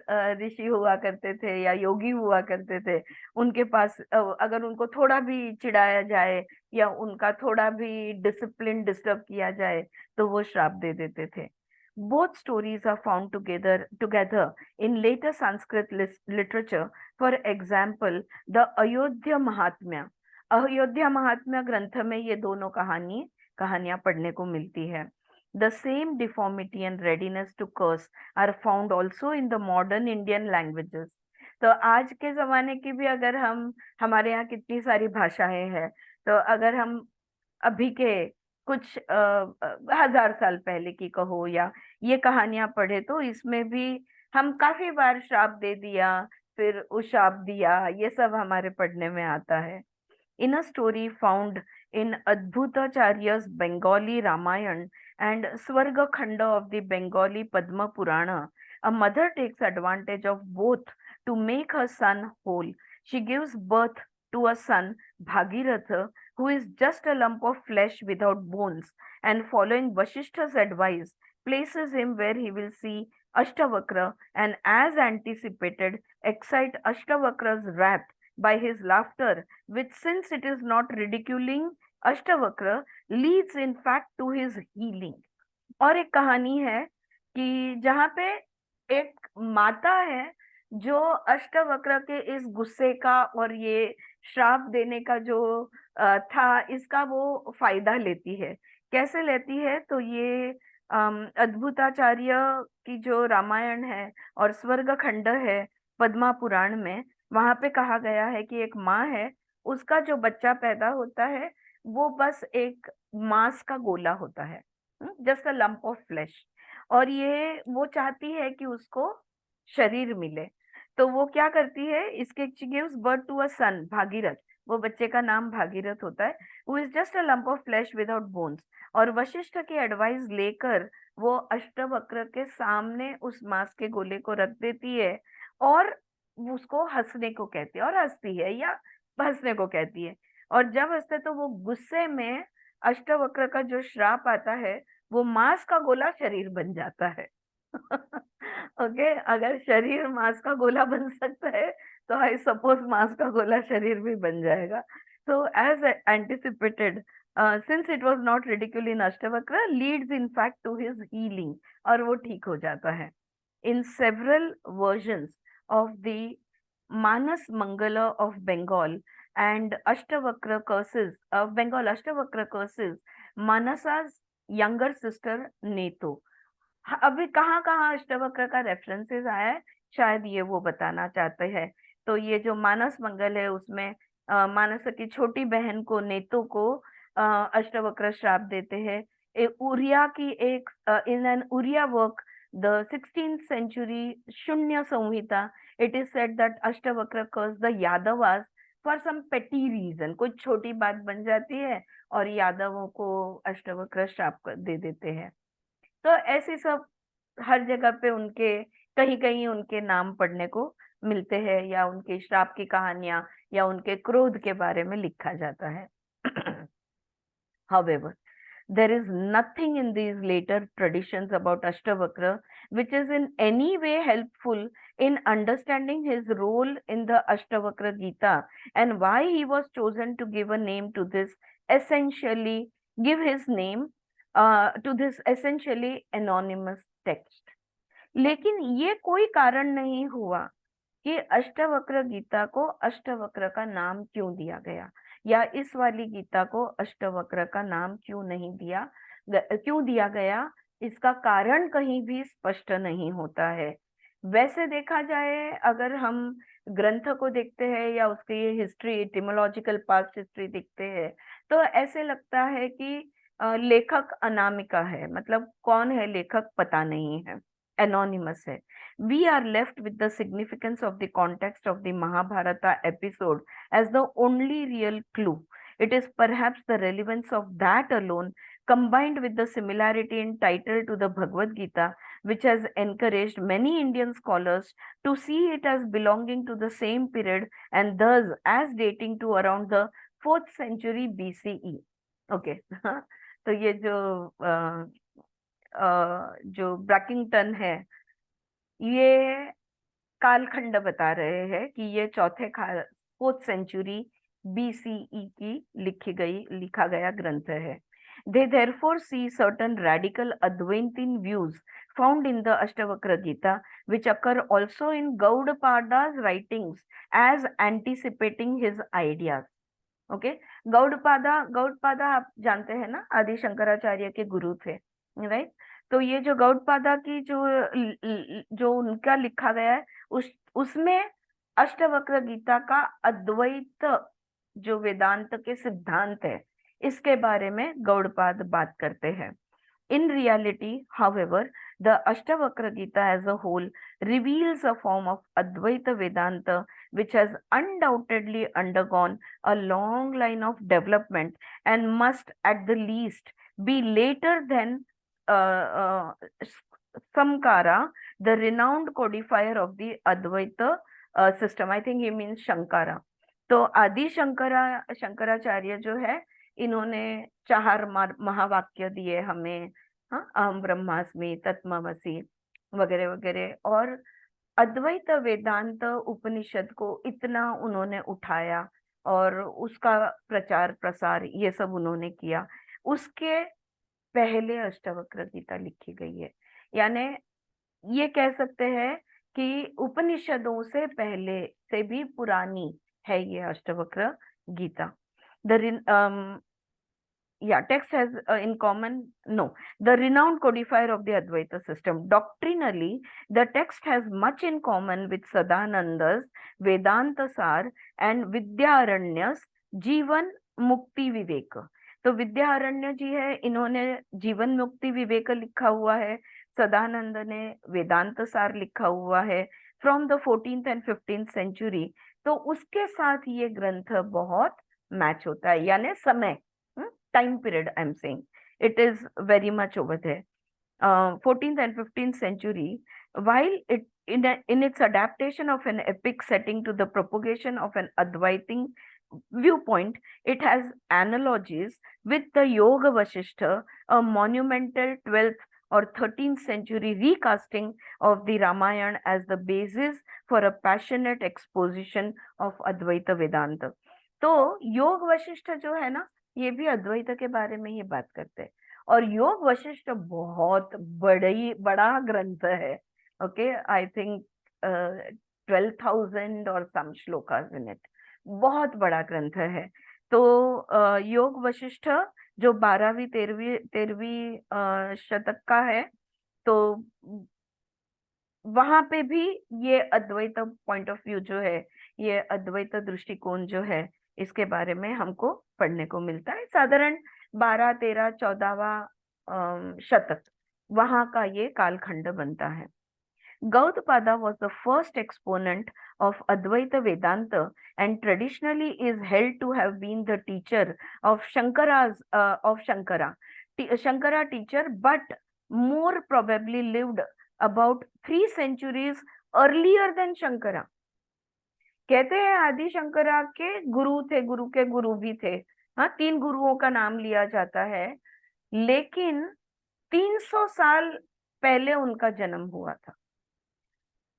Speaker 1: ऋषि हुआ करते थे या योगी हुआ करते थे, उनके पास अगर उनको थोड़ा भी चिढ़ाया जाए या उनका थोड़ा भी डिसिप्लिन डिस्टर्ब किया जाए तो वो श्राप दे देते थे. Both stories are found together in later Sanskrit literature. For example, the Ayodhya Mahatmya. Ayodhya महात्म्य ग्रंथ में ये दोनों कहानियां पढ़ने को मिलती है. The same deformity and readiness to curse are found also in the modern Indian languages. तो आज के जमाने की भी अगर हमारे यहाँ कितनी सारी भाषाएं हैं, तो अगर हम अभी के कुछ 1000 साल पहले की कहो या ये कहानियां पढ़े, तो इसमें भी हम काफी बार श्राप दे दिया, फिर उशाप दिया, ये सब हमारे पढ़ने में आता है. In a story found in Adbhutacharya's Bengali Ramayana and Swarga Khanda of the Bengali Padma Purana, a mother takes advantage of both to make her son whole. She gives birth to a son, Bhagiratha, who is just a lump of flesh without bones, and following Vashishta's advice, places him where he will see Ashtavakra and, as anticipated, excite Ashtavakra's wrath by his laughter, which, since it is not ridiculing Ashtavakra, leads in fact to his healing. और एक कहानी है कि जहाँ पे एक माता है जो अष्टवक्र के इस गुस्से का और ये श्राप देने का जो था, इसका वो फायदा लेती है. कैसे लेती है? तो ये अद्भुताचार्य की जो रामायण है और स्वर्ग खंड है पद्मा पुराण में, वहां पे कहा गया है कि एक माँ है, उसका जो बच्चा पैदा होता है वो बस एक मांस का गोला होता है, just a lump of flesh, और ये वो चाहती है कि उसको शरीर मिले. तो वो क्या करती है, इसके she gives birth to a son Bhagirath, वो बच्चे का नाम भागीरथ होता है, who is just a lump of flesh without bones. और वशिष्ठ की एडवाइस लेकर वो अष्टवक्र के सामने उस मांस के गोले को रख देती है और उसको हंसने को कहती है, और हंसती है या हंसने को कहती है. और जब हंसते तो वो गुस्से में अष्टवक्र का जो श्राप आता है वो मांस का गोला शरीर बन जाता है. ओके, अगर शरीर मांस का गोला बन सकता है तो आई सपोज मांस का गोला शरीर भी बन जाएगा. So as anticipated, since it was not ridicule in Ashtavakra, leads in fact to his healing, और वो ठीक हो जाता है. In several versions of the Manasa Mangala of Bengal and Ashtavakra curses, Bengal Ashtavakra curses Manasa's younger sister Neto. अभी कहाँ कहाँ अष्टवक्र का रेफरेंसेस आया है, शायद ये वो बताना चाहते हैं. तो ये जो मानस मंगल है उसमें मानस की छोटी बहन को, नेतो को अष्टवक्र श्राप देते हैं. उरिया की एक, in an Oriya work, the 16th century Shunya Samhita, it is said that Ashtavakra curse the Yadavas for some petty reason. कोई छोटी बात बन जाती है और यादवों को अष्टवक्र श्राप दे देते हैं. तो ऐसे सब हर जगह पे उनके कहीं कहीं उनके नाम पढ़ने को मिलते हैं, या उनके श्राप की कहानियां या उनके क्रोध के बारे में लिखा जाता है. However, there is nothing in these later traditions about Ashtavakra which is in any way helpful in understanding his role in the Ashtavakra Gita and why he was chosen to give a name to this essentially, give his name to this essentially anonymous text. लेकिन ये कोई कारण नहीं हुआ कि अष्टवक्र गीता को अष्टवक्र का नाम क्यों दिया गया, या इस वाली गीता को अष्टवक्र का नाम क्यों दिया गया, इसका कारण कहीं भी स्पष्ट नहीं होता है. वैसे देखा जाए, अगर हम ग्रंथ को देखते हैं या उसकी हिस्ट्री, इटिमोलॉजिकल पास्ट हिस्ट्री देखते हैं, तो ऐसे लगता है कि लेखक अनामिका है, मतलब कौन है लेखक पता नहीं है, एनोनिमस है. We are left with the significance of the context of the Mahabharata episode as the only real clue. It is perhaps the relevance of that alone, combined with the similarity in title to the Bhagavad Gita, which has encouraged many Indian scholars to see it as belonging to the same period and thus as dating to around the 4th century BCE. Okay. तो ये जो ब्रैकिंगटन है, ये कालखंड बता रहे हैं कि ये 4th century BCE की लिखा गया ग्रंथ है. They therefore see certain radical Advaitin views found in the Ashtavakra Gita, which occur also in Gaudapada's writings as anticipating his ideas. Okay, Gaudapada आप जानते हैं ना, आदि शंकराचार्य के गुरु थे, राइट. तो ये जो गौड़पादा की जो उनका लिखा गया है, उसमें अष्टवक्र गीता का अद्वैत जो वेदांत के सिद्धांत है, इसके बारे में गौड़पाद बात करते हैं. In reality, however, the Ashtavakra Gita as a whole reveals a form of Advaita Vedanta which has undoubtedly undergone a long line of development and must at the least be later than Samkara, the renowned codifier of the Advaita system. I think he means Shankara. तो आदि शंकराचार्य जो है, इन्होंने 4 महावाक्य दिए हमें, हाँ, अहम ब्रह्मास्मि, तत्त्वमसि वगैरह वगैरह, और अद्वैत वेदांत उपनिषद को इतना उन्होंने उठाया और उसका प्रचार प्रसार ये सब उन्होंने किया. उसके पहले अष्टवक्र गीता लिखी गई है, यानी ये कह सकते हैं कि उपनिषदों से पहले से भी पुरानी है ये Ashtavakra Gita. Text has in common, no, the renowned codifier of the Advaita system. Doctrinally, the text has much in common with Sadananda's Vedanta Sar and Vidyaranya's Jivan Mukti Vivek. तो विद्यारण्य जी है, इन्होंने जीवन मुक्ति विवेक लिखा हुआ है, सदानंद ने वेदांत सार लिखा हुआ है from the 14th and 15th century. तो उसके साथ ये ग्रंथ बहुत मैच होता है, यानी समय, time period I'm saying, it is very much over there. 14th and 15th century, while it in its adaptation of an epic setting to the propagation of an Advaiting viewpoint, it has analogies with the Yoga Vasishtha, a monumental 12th or 13th century recasting of the Ramayana as the basis for a passionate exposition of Advaita Vedanta. तो योग वशिष्ठ जो है ना, ये भी अद्वैत के बारे में ही बात करते हैं। और योग वशिष्ठ बहुत बड़ा ग्रंथ है। ओके, आई थिंक 12,000 और सम श्लोकास इन इट, बहुत बड़ा ग्रंथ है। तो योग वशिष्ठ जो 12वीं 13वीं शतक का है, तो वहां पे भी ये अद्वैत पॉइंट ऑफ व्यू जो है, ये अद्वैत दृष्टिकोण जो है, इसके बारे में हमको पढ़ने को मिलता है। साधारण 12, 13, 14वां शतक, वहां का ये कालखंड बनता है। Gaudapada was the first exponent of Advaita Vedanta and traditionally is held to have been the teacher of Shankara. Shankara teacher, but more probably lived about 3 centuries earlier than Shankara. कहते हैं आदि शंकरा के गुरु थे, गुरु के गुरु भी थे। हाँ, 3 गुरुओं का नाम लिया जाता है, लेकिन 300 साल पहले उनका जन्म हुआ था।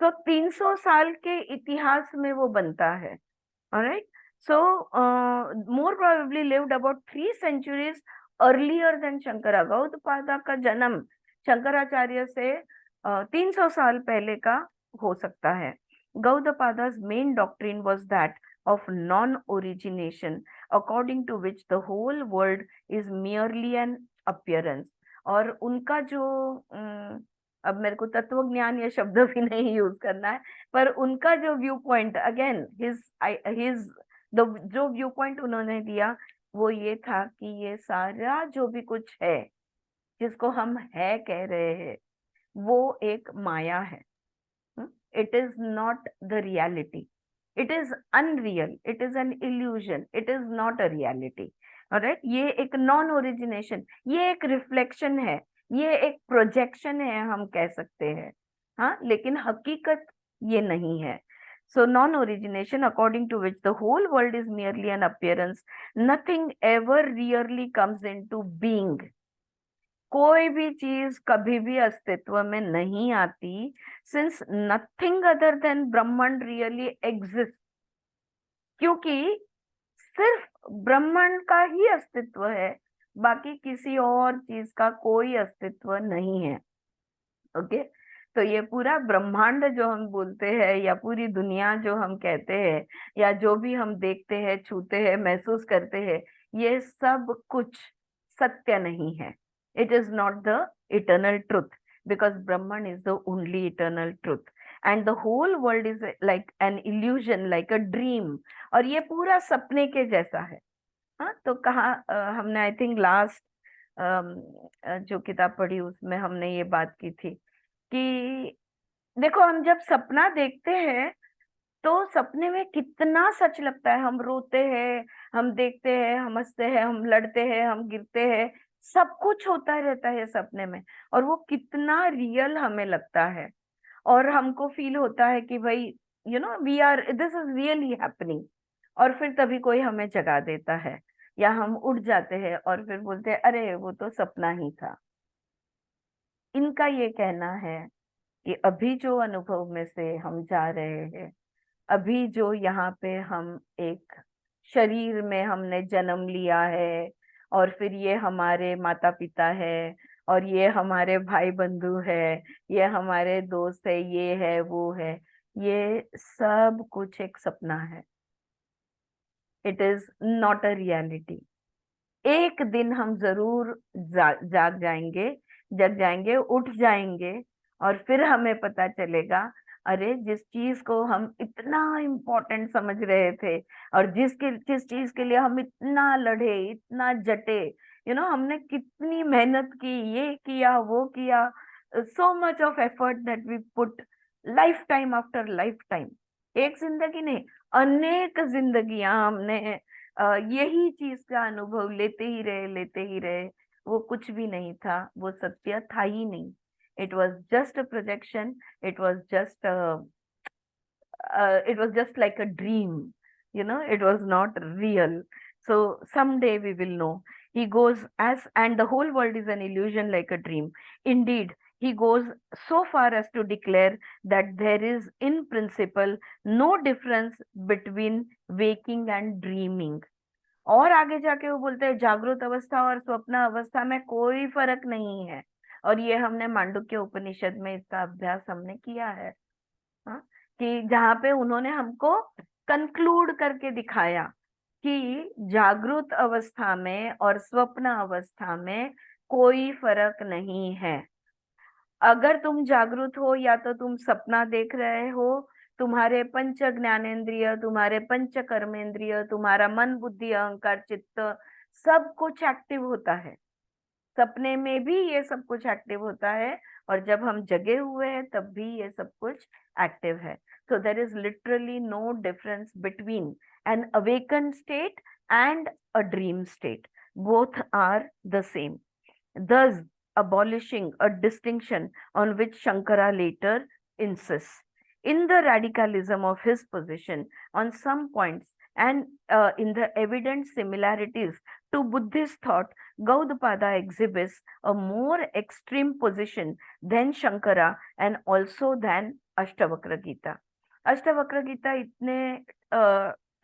Speaker 1: तो 300 साल के इतिहास में वो बनता है। Alright, so more probably lived about 3 centuries earlier than Shankara. Gaudapada का जन्म शंकराचार्य से 300 साल पहले का हो सकता है। Gaudapada's main doctrine was that of non-origination, according to which the whole world is merely an appearance. और उनका जो अब मेरे को तत्व ज्ञान ये शब्द भी नहीं यूज करना है, पर उनका जो व्यू पॉइंट, अगेन हिज जो व्यू पॉइंट उन्होंने दिया, वो ये था कि ये सारा जो भी कुछ है, जिसको हम है कह रहे हैं, वो एक माया है। It is not the reality, it is unreal, it is an illusion, it is not a reality. Alright, ये एक नॉन ओरिजिनेशन, ये एक रिफ्लेक्शन है, ये एक प्रोजेक्शन है, हम कह सकते हैं। हाँ, लेकिन हकीकत ये नहीं है। So non origination, according to which the whole world is merely an appearance, nothing ever really comes into being. कोई भी चीज कभी भी अस्तित्व में नहीं आती, सिंस नथिंग अदर देन ब्रह्मांड रियली एग्जिस्ट, क्योंकि सिर्फ ब्रह्मांड का ही अस्तित्व है, बाकी किसी और चीज का कोई अस्तित्व नहीं है। ओके, तो ये पूरा ब्रह्मांड जो हम बोलते हैं, या पूरी दुनिया जो हम कहते हैं, या जो भी हम देखते हैं, छूते हैं, महसूस करते हैं, ये सब कुछ सत्य नहीं है। It is not the eternal truth, because Brahmand is the only eternal truth, and the whole world is like an illusion, like a dream. और ये पूरा सपने के जैसा है। हाँ, तो कहा हमने, आई थिंक लास्ट जो किताब पढ़ी उसमें हमने ये बात की थी कि देखो, हम जब सपना देखते हैं तो सपने में कितना सच लगता है। हम रोते हैं, हम देखते हैं, हम हंसते हैं, हम लड़ते हैं, हम गिरते हैं, सब कुछ होता रहता है सपने में, और वो कितना रियल हमें लगता है। और हमको फील होता है कि भाई, you know, we are, this is really happening. और फिर तभी कोई हमें जगा देता है, या हम उठ जाते हैं और फिर बोलते हैं, अरे वो तो सपना ही था। इनका ये कहना है कि अभी जो अनुभव में से हम जा रहे हैं, अभी जो यहाँ पे हम एक शरीर में हमने जन्म लिया है, और फिर ये हमारे माता पिता है, और ये हमारे भाई बंधु है, ये हमारे दोस्त है, ये है, वो है, ये सब कुछ एक सपना है। It is not a reality. एक दिन हम जरूर जाग जाएंगे, जग जाएंगे, उठ जाएंगे, और फिर हमें पता चलेगा, अरे जिस चीज को हम इतना इम्पोर्टेंट समझ रहे थे, और जिस चीज के लिए हम इतना लड़े, इतना जटे, हमने कितनी मेहनत की, ये किया, वो किया, so much of effort that we put, lifetime after lifetime, एक जिंदगी नहीं, अनेक जिंदगियां हमने यही चीज का अनुभव लेते ही रहे। वो कुछ भी नहीं था, वो सत्य था ही नहीं। It was just a projection, it was just it was just like a dream, it was not real. So someday we will know. He goes as, and the whole world is an illusion like a dream. Indeed, he goes so far as to declare that there is in principle no difference between waking and dreaming. और आगे जाके वो बोलते हैं जागृत अवस्था और स्वप्न अवस्था में कोई फर्क नहीं है। और ये हमने मांडुक्य उपनिषद में इसका अभ्यास हमने किया है। हाँ? कि जहाँ पे उन्होंने हमको कंक्लूड करके दिखाया कि जागृत अवस्था में और स्वप्न अवस्था में कोई फर्क नहीं है। अगर तुम जागृत हो या तो तुम सपना देख रहे हो, तुम्हारे पंच ज्ञानेंद्रिय, तुम्हारे पंच कर्मेंद्रिय, तुम्हारा मन बुद्धि अहंकार चित्त सब कुछ एक्टिव होता है। सपने में भी ये सब कुछ एक्टिव होता है, और जब हम जगे हुए हैं तब भी ये सब कुछ एक्टिव है। So there is literally no difference between an awaken state and a dream state, both are the same, thus abolishing a distinction on which Shankara later insists. In the radicalism of his position on some points and in the evident similarities to Buddhist thought, Gaudapada exhibits a more extreme position than Shankara and also than Ashtavakra Gita. Ashtavakra Gita इतने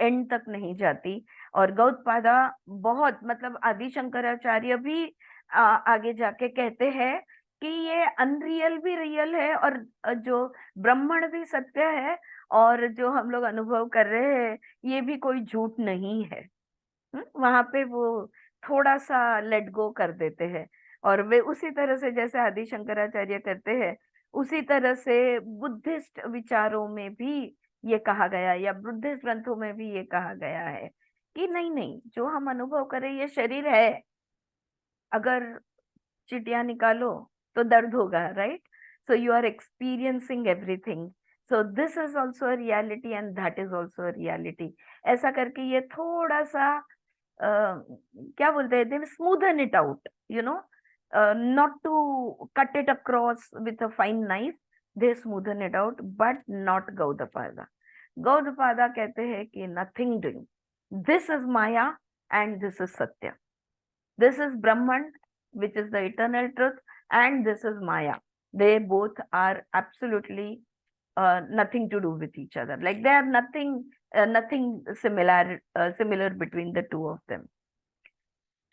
Speaker 1: end तक नहीं जाती, और गौडपादा बहुत, मतलब आदि शंकराचार्य भी आगे जाके कहते हैं कि ये अनरियल भी रियल है, और जो ब्राह्मण भी सत्य है, और जो हम लोग अनुभव कर रहे हैं ये भी कोई झूठ नहीं है। वहां पे वो थोड़ा सा लेट गो कर देते हैं, और वे उसी तरह से जैसे आदि शंकराचार्य करते हैं उसी तरह से बुद्धिस्ट विचारों में भी ये कहा गया, या बुद्धिस्ट ग्रंथों में भी ये कहा गया है कि नहीं नहीं, जो हम अनुभव करें ये शरीर है। अगर चिटिया निकालो तो दर्द होगा, right? So you are experiencing everything, so this is also a reality and that is also a reality. ऐसा करके ये थोड़ा सा क्या बोलते हैं, they smoothen it out, you know, not to cut it across with a fine knife, they smoothen it out, but not Gaudapada. Gaudapada कहते हैं कि nothing doing, this is Maya and this is Satya, this is Brahman which is the eternal truth, and this is Maya. They both are absolutely nothing to do with each other, like they have nothing similar between the two of them.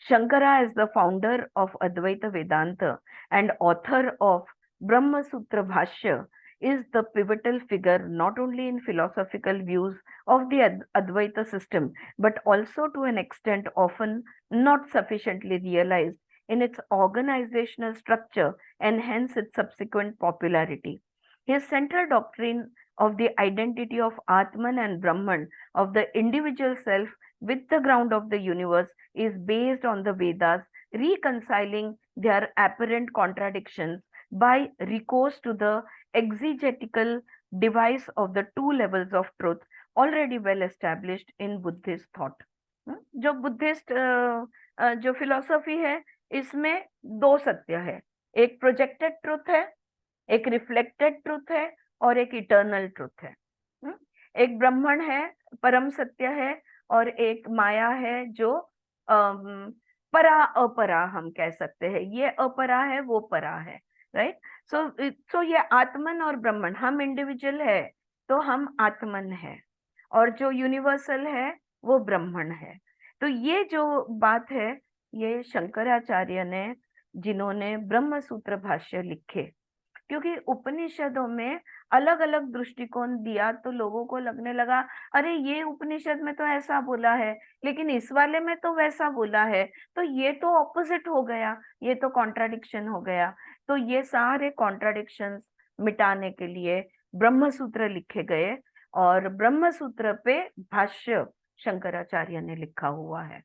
Speaker 1: Shankara is the founder of Advaita Vedanta and author of Brahma Sutra Bhashya, is the pivotal figure not only in philosophical views of the Advaita system, but also to an extent often not sufficiently realized in its organizational structure and hence its subsequent popularity. His central doctrine of the identity of Atman and Brahman, of the individual self with the ground of the universe, is based on the Vedas, reconciling their apparent contradictions by recourse to the exegetical device of the two levels of truth already well established in Buddhist thought. जो Buddhist जो philosophy है इसमें दो सत्य है, एक projected truth है, एक रिफ्लेक्टेड ट्रुथ है, और एक इटर्नल ट्रुथ है। एक ब्रह्मण है, परम सत्य है, और एक माया है जो परा अपरा हम कह सकते हैं, ये अपरा है वो परा है, राइट? सो ये आत्मन और ब्रह्मन, हम इंडिविजुअल है तो हम आत्मन है, और जो यूनिवर्सल है वो ब्रह्मण है। तो ये जो बात है ये शंकराचार्य ने, जिन्होंने ब्रह्म सूत्र भाष्य लिखे, क्योंकि उपनिषदों में अलग अलग दृष्टिकोण दिया तो लोगों को लगने लगा अरे ये उपनिषद में तो ऐसा बोला है लेकिन इस वाले में तो वैसा बोला है, तो ये तो ऑपोजिट हो गया, ये तो कॉन्ट्राडिक्शन हो गया। तो ये सारे कॉन्ट्राडिक्शंस मिटाने के लिए ब्रह्म सूत्र लिखे गए, और ब्रह्म सूत्र पे भाष्य शंकराचार्य ने लिखा हुआ है।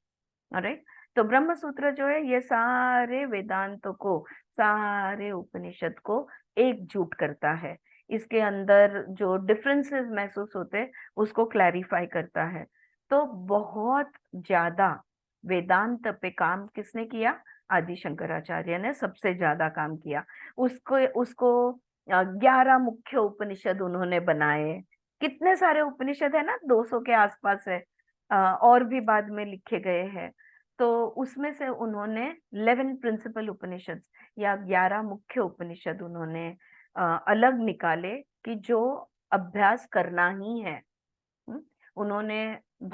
Speaker 1: राइट? तो ब्रह्म सूत्र जो है ये सारे वेदांतों को, सारे उपनिषद को एकजुट करता है, इसके अंदर जो डिफरेंसेस महसूस होते हैं उसको क्लैरिफाई करता है। तो बहुत ज्यादा वेदांत पे काम किसने किया? आदि शंकराचार्य ने सबसे ज्यादा काम किया। उसको उसको 11 मुख्य उपनिषद उन्होंने बनाए। कितने सारे उपनिषद है ना, 200 के आसपास है, और भी बाद में लिखे गए हैं। तो उसमें से उन्होंने 11 प्रिंसिपल उपनिषद या 11 मुख्य उपनिषद उन्होंने अलग निकाले कि जो अभ्यास करना ही है। उन्होंने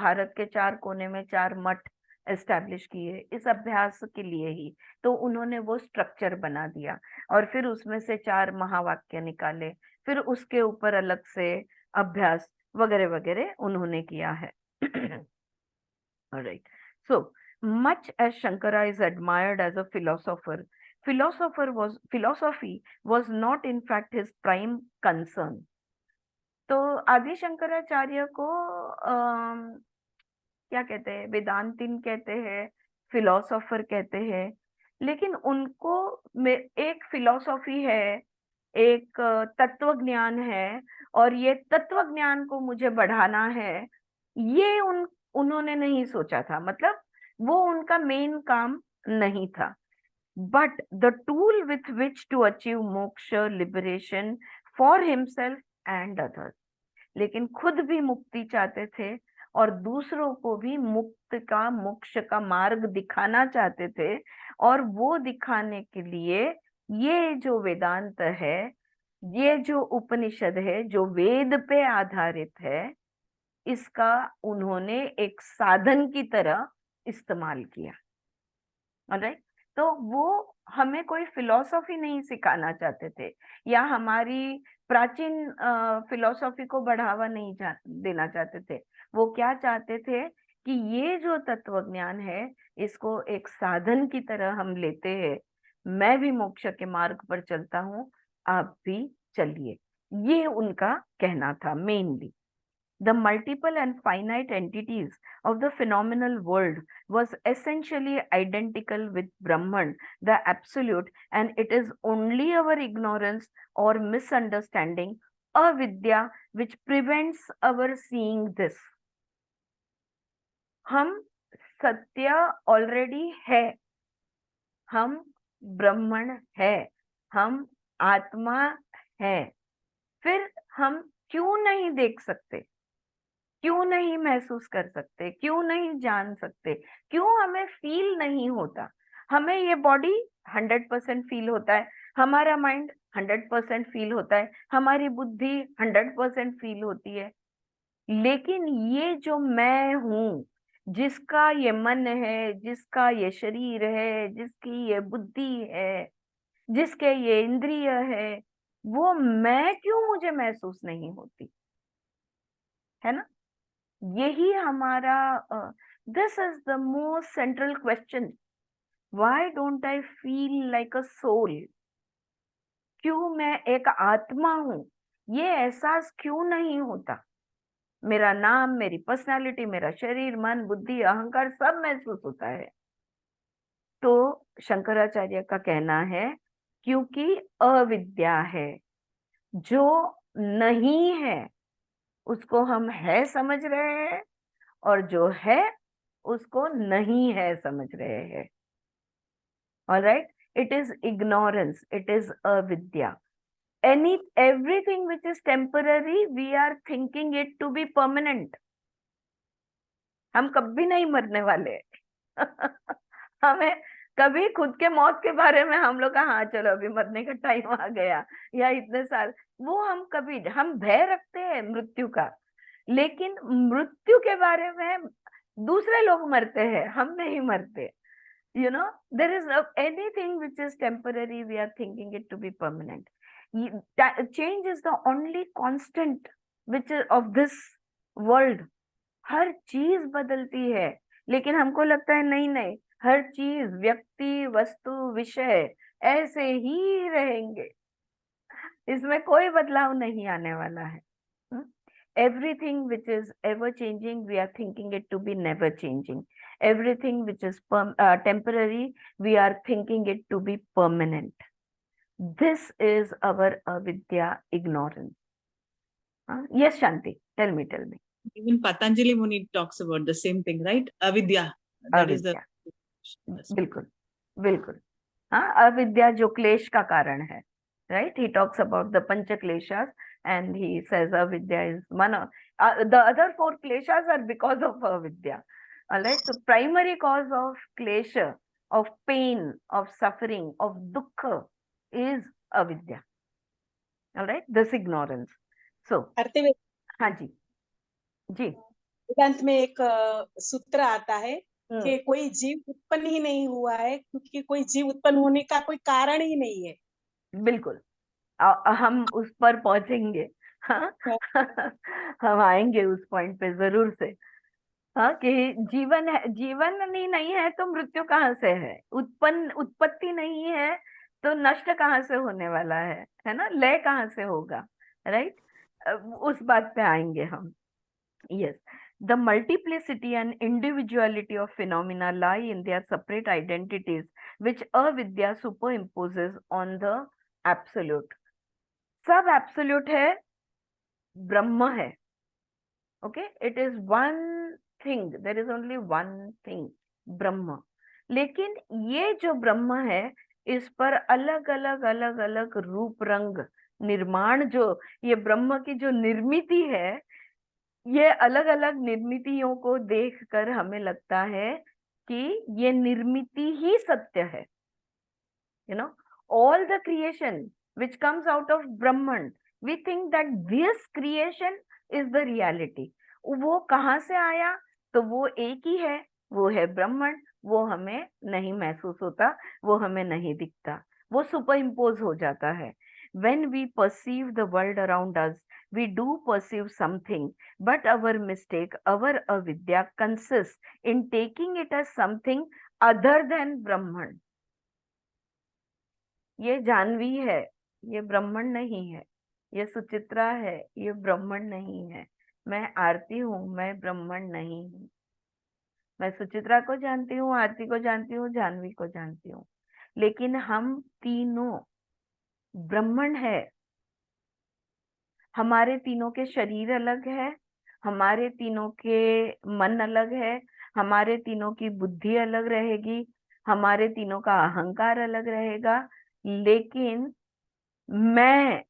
Speaker 1: भारत के 4 कोने में 4 मठ एस्टेब्लिश किए इस अभ्यास के लिए ही। तो उन्होंने वो स्ट्रक्चर बना दिया और फिर उसमें से 4 महावाक्य निकाले, फिर उसके ऊपर अलग से अभ्यास वगैरह वगैरह उन्होंने किया है। Alright. So, much as Shankara is admired as a philosophy was not in fact his prime concern. तो आदि शंकराचार्य को क्या कहते हैं, वेदांतिन कहते हैं, फिलोसोफर कहते हैं, लेकिन उनको एक फिलोसॉफी है, एक तत्व ज्ञान है, और ये तत्व ज्ञान को मुझे बढ़ाना है, ये उन्होंने नहीं सोचा था। मतलब वो उनका मेन काम नहीं था। But the tool with which to achieve moksha, liberation for himself and others. लेकिन खुद भी मुक्ति चाहते थे और दूसरों को भी मोक्ष का मार्ग दिखाना चाहते थे। और वो दिखाने के लिए ये जो वेदांत है, ये जो उपनिषद है, जो वेद पे आधारित है, इसका उन्होंने एक साधन की तरह इस्तेमाल किया। ऑलराइट। तो वो हमें कोई फिलॉसफी नहीं सिखाना चाहते थे, या हमारी प्राचीन फिलॉसफी को बढ़ावा नहीं देना चाहते थे। वो क्या चाहते थे कि ये जो तत्व ज्ञान है, इसको एक साधन की तरह हम लेते हैं। मैं भी मोक्ष के मार्ग पर चलता हूँ, आप भी चलिए, ये उनका कहना था mainly. The multiple and finite entities of the phenomenal world was essentially identical with Brahman, the absolute, and it is only our ignorance or misunderstanding, avidya, which prevents our seeing this. हम सत्य already है, हम ब्रह्मण है, हम आत्मा है, फिर हम क्यों नहीं देख सकते, क्यों नहीं महसूस कर सकते, क्यों नहीं जान सकते, क्यों हमें फील नहीं होता। हमें ये बॉडी 100% फील होता है, हमारा माइंड 100% फील होता है, हमारी बुद्धि 100% फील होती है, लेकिन ये जो मैं हूं, जिसका ये मन है, जिसका ये शरीर है, जिसकी ये बुद्धि है, जिसके ये इंद्रिय है, वो मैं क्यों मुझे महसूस नहीं होती, है ना? यही हमारा this is the most central question. Why don't I feel like a soul? क्यों मैं एक आत्मा हूं, ये एहसास क्यों नहीं होता? मेरा नाम, मेरी पर्सनालिटी, मेरा शरीर, मन, बुद्धि, अहंकार सब महसूस होता है। तो शंकराचार्य का कहना है क्योंकि अविद्या है, जो नहीं है उसको हम है समझ रहे हैं, और जो है उसको नहीं है समझ रहे हैं। Alright, it is ignorance, it is अविद्या। Everything which is temporary, we are thinking it to be permanent. हम कभी नहीं मरने वाले। हमें कभी खुद के मौत के बारे में हम लोग का, हाँ चलो अभी मरने का टाइम आ गया, या इतने साल, वो हम भय रखते हैं मृत्यु का, लेकिन मृत्यु के बारे में दूसरे लोग मरते हैं, हम नहीं मरते। there is anything which is temporary, we are thinking it to be permanent. Change is the only constant which is of this world. हर चीज बदलती है, लेकिन हमको लगता है नहीं नहीं, हर चीज, व्यक्ति, वस्तु, विषय ऐसे ही रहेंगे, इसमें कोई बदलाव नहीं आने वाला है। Everything which is ever changing, we are thinking it to be never changing. Everything which is temporary, we are thinking it to be permanent. This is our avidya, ignorance. Yes, Shanti, tell me.
Speaker 3: Even Patanjali Muni talks about the same thing, right? Avidya. That is the.
Speaker 1: बिल्कुल बिल्कुल। हाँ, अविद्या जो क्लेश का कारण है, right? He talks about the pancha kleshas and he says avidya is one of the other 4 kleshas are because of avidya. All right. So primary cause of klesha, of pain, of suffering, of dukkha is avidya. All right. This ignorance. So
Speaker 2: करते हुए
Speaker 1: हाँ जी जी
Speaker 2: वेदांत में एक सूत्र आता है
Speaker 1: हम्म,
Speaker 2: कि कोई जीव उत्पन्न ही नहीं हुआ है क्योंकि कोई जीव उत्पन्न होने का कोई कारण ही नहीं है।
Speaker 1: बिल्कुल। हम उस पर पहुंचेंगे। हाँ हम आएंगे उस पॉइंट पे जरूर से। हाँ कि जीवन है, जीवन नहीं है तो मृत्यु कहाँ से है, उत्पत्ति नहीं है तो नष्ट कहाँ से होने वाला है ना, लय कहाँ से होगा, राइट। उस बात पे आएंगे हम। Yes, the multiplicity and individuality of phenomena lie in their separate identities which avidya superimposes on the absolute. सब एब्सोल्यूट है, ब्रह्म है, okay, it is one thing, there is only one thing, Brahman. लेकिन ये जो ब्रह्म है, इस पर अलग अलग रूप रंग निर्माण, जो ये ब्रह्म की जो निर्मिति है, ये अलग अलग निर्मितियों को देखकर हमें लगता है कि ये निर्मिति ही सत्य है। you know all the creation which comes out of Brahman, we think that this creation is the reality। वो कहाँ से आया, तो वो एक ही है, वो है ब्रह्मन। वो हमें नहीं महसूस होता, वो हमें नहीं दिखता, वो सुपर इम्पोज हो जाता है। when we perceive the world around us, we do perceive something, but our mistake, our avidya consists in taking it as something other than Brahman। ये जानवी है, ये ब्राह्मण नहीं है, ये सुचित्रा है, ये ब्राह्मण नहीं है, मैं आरती हूँ, मैं ब्राह्मण नहीं हूँ। मैं सुचित्रा को जानती हूँ, आरती को जानती हूँ, जानवी को जानती हूँ, लेकिन हम तीनों ब्राह्मण है। हमारे तीनों के शरीर अलग है, हमारे तीनों के मन अलग है, हमारे तीनों की बुद्धि अलग रहेगी, हमारे तीनों का अहंकार अलग रहेगा। लेकिन मैं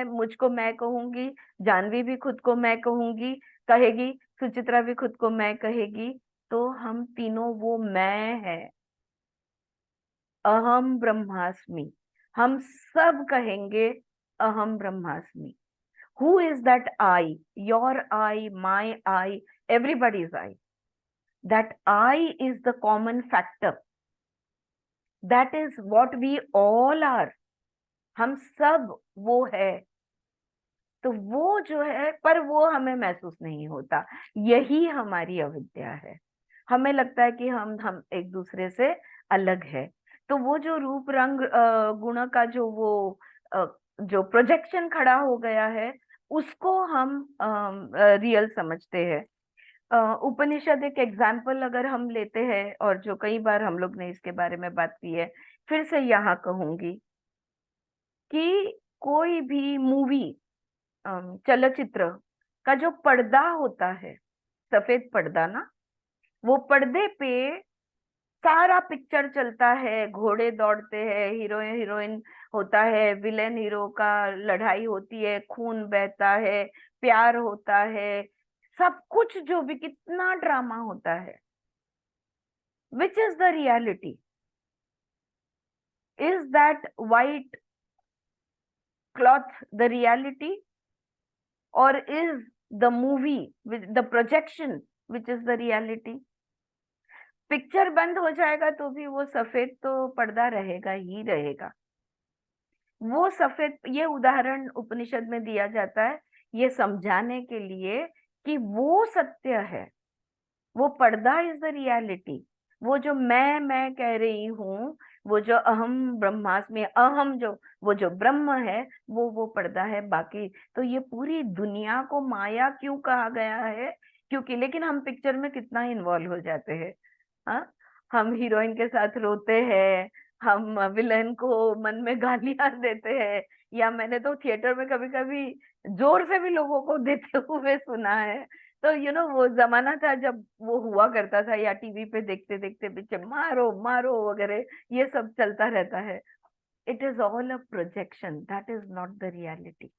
Speaker 1: मुझको मैं कहूंगी, जानवी भी खुद को मैं कहूंगी कहेगी, सुचित्रा भी खुद को मैं कहेगी, तो हम तीनों वो मैं है, अहम ब्रह्मास्मि। हम सब कहेंगे अहम ब्रह्मास्मि। Who is that I, your I, my I, everybody's I. That I is the common factor, that is what we all are. हम सब वो है। तो वो जो है, पर वो हमें महसूस नहीं होता, यही हमारी अविद्या है। हमें लगता है कि हम एक दूसरे से अलग है। तो वो जो रूप रंग गुण का जो वो जो प्रोजेक्शन खड़ा हो गया है, उसको हम रियल समझते हैं। उपनिषद एक एग्जाम्पल अगर हम लेते हैं, और जो कई बार हम लोग ने इसके बारे में बात की है, फिर से यहाँ कहूंगी कि कोई भी मूवी, चलचित्र का जो पर्दा होता है, सफेद पर्दा ना, वो पर्दे पे सारा पिक्चर चलता है, घोड़े दौड़ते हैं, हीरो हीरोइन होता है, विलेन हीरो का लड़ाई होती है, खून बहता है, प्यार होता है, सब कुछ जो भी कितना ड्रामा होता है। Which is the reality? Is that white cloth the reality, or is the movie with the projection which is the reality? Picture बंद हो जाएगा तो भी वो सफेद तो पर्दा रहेगा ही रहेगा। वो सफेद, ये उदाहरण उपनिषद में दिया जाता है ये समझाने के लिए कि वो सत्य है, वो पर्दा इज द रियलिटी। वो जो मैं कह रही हूँ, वो जो अहम ब्रह्मास्मि, अहम जो वो जो ब्रह्म है, वो पर्दा है। बाकी तो ये पूरी दुनिया को माया क्यों कहा गया है? क्योंकि, लेकिन हम पिक्चर में कितना इन्वॉल्व हो जाते हैं। हाँ, हम हीरोइन के साथ रोते हैं, हम विलेन को मन में गालियां देते हैं, या मैंने तो थिएटर में कभी कभी जोर से भी लोगों को देते हुए सुना है। तो वो जमाना था जब वो हुआ करता था, या टीवी पे देखते देखते पीछे मारो मारो वगैरह ये सब चलता रहता है। It is all a projection, that is not the reality.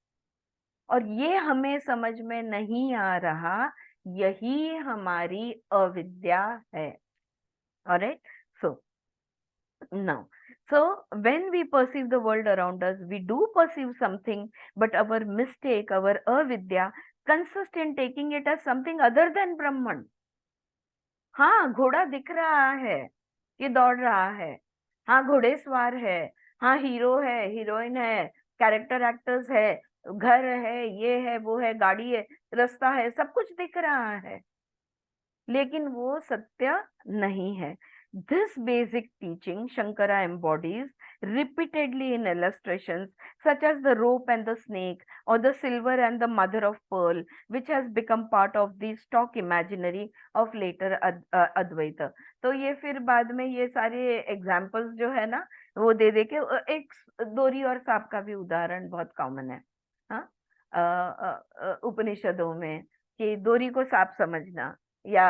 Speaker 1: और ये हमें समझ में नहीं आ रहा यही हमारी अविद्या है। Alright, so now, so when we perceive the world around us, we do perceive something, but our mistake, our avidya, consists in taking it as something other than Brahman. हाँ, घोड़ा दिख रहा है, ये दौड़ रहा है, हाँ घोड़ेसवार है, हाँ हीरो है, हीरोइन है, कैरेक्टर एक्टर्स है, घर है, ये है, वो है, गाड़ी है, रास्ता है, सब कुछ दिख रहा है, लेकिन वो सत्य नहीं है। This basic teaching Shankara embodies repeatedly in illustrations such as the rope and the snake, or the silver and the mother of pearl, which has become part of the stock imaginary of later Advaita. तो ये फिर बाद में ये सारे examples जो है ना, वो दे दे के एक दोरी और सांप का भी उदाहरण बहुत कॉमन है, हाँ, उपनिषदों में, कि दोरी को सांप समझना, या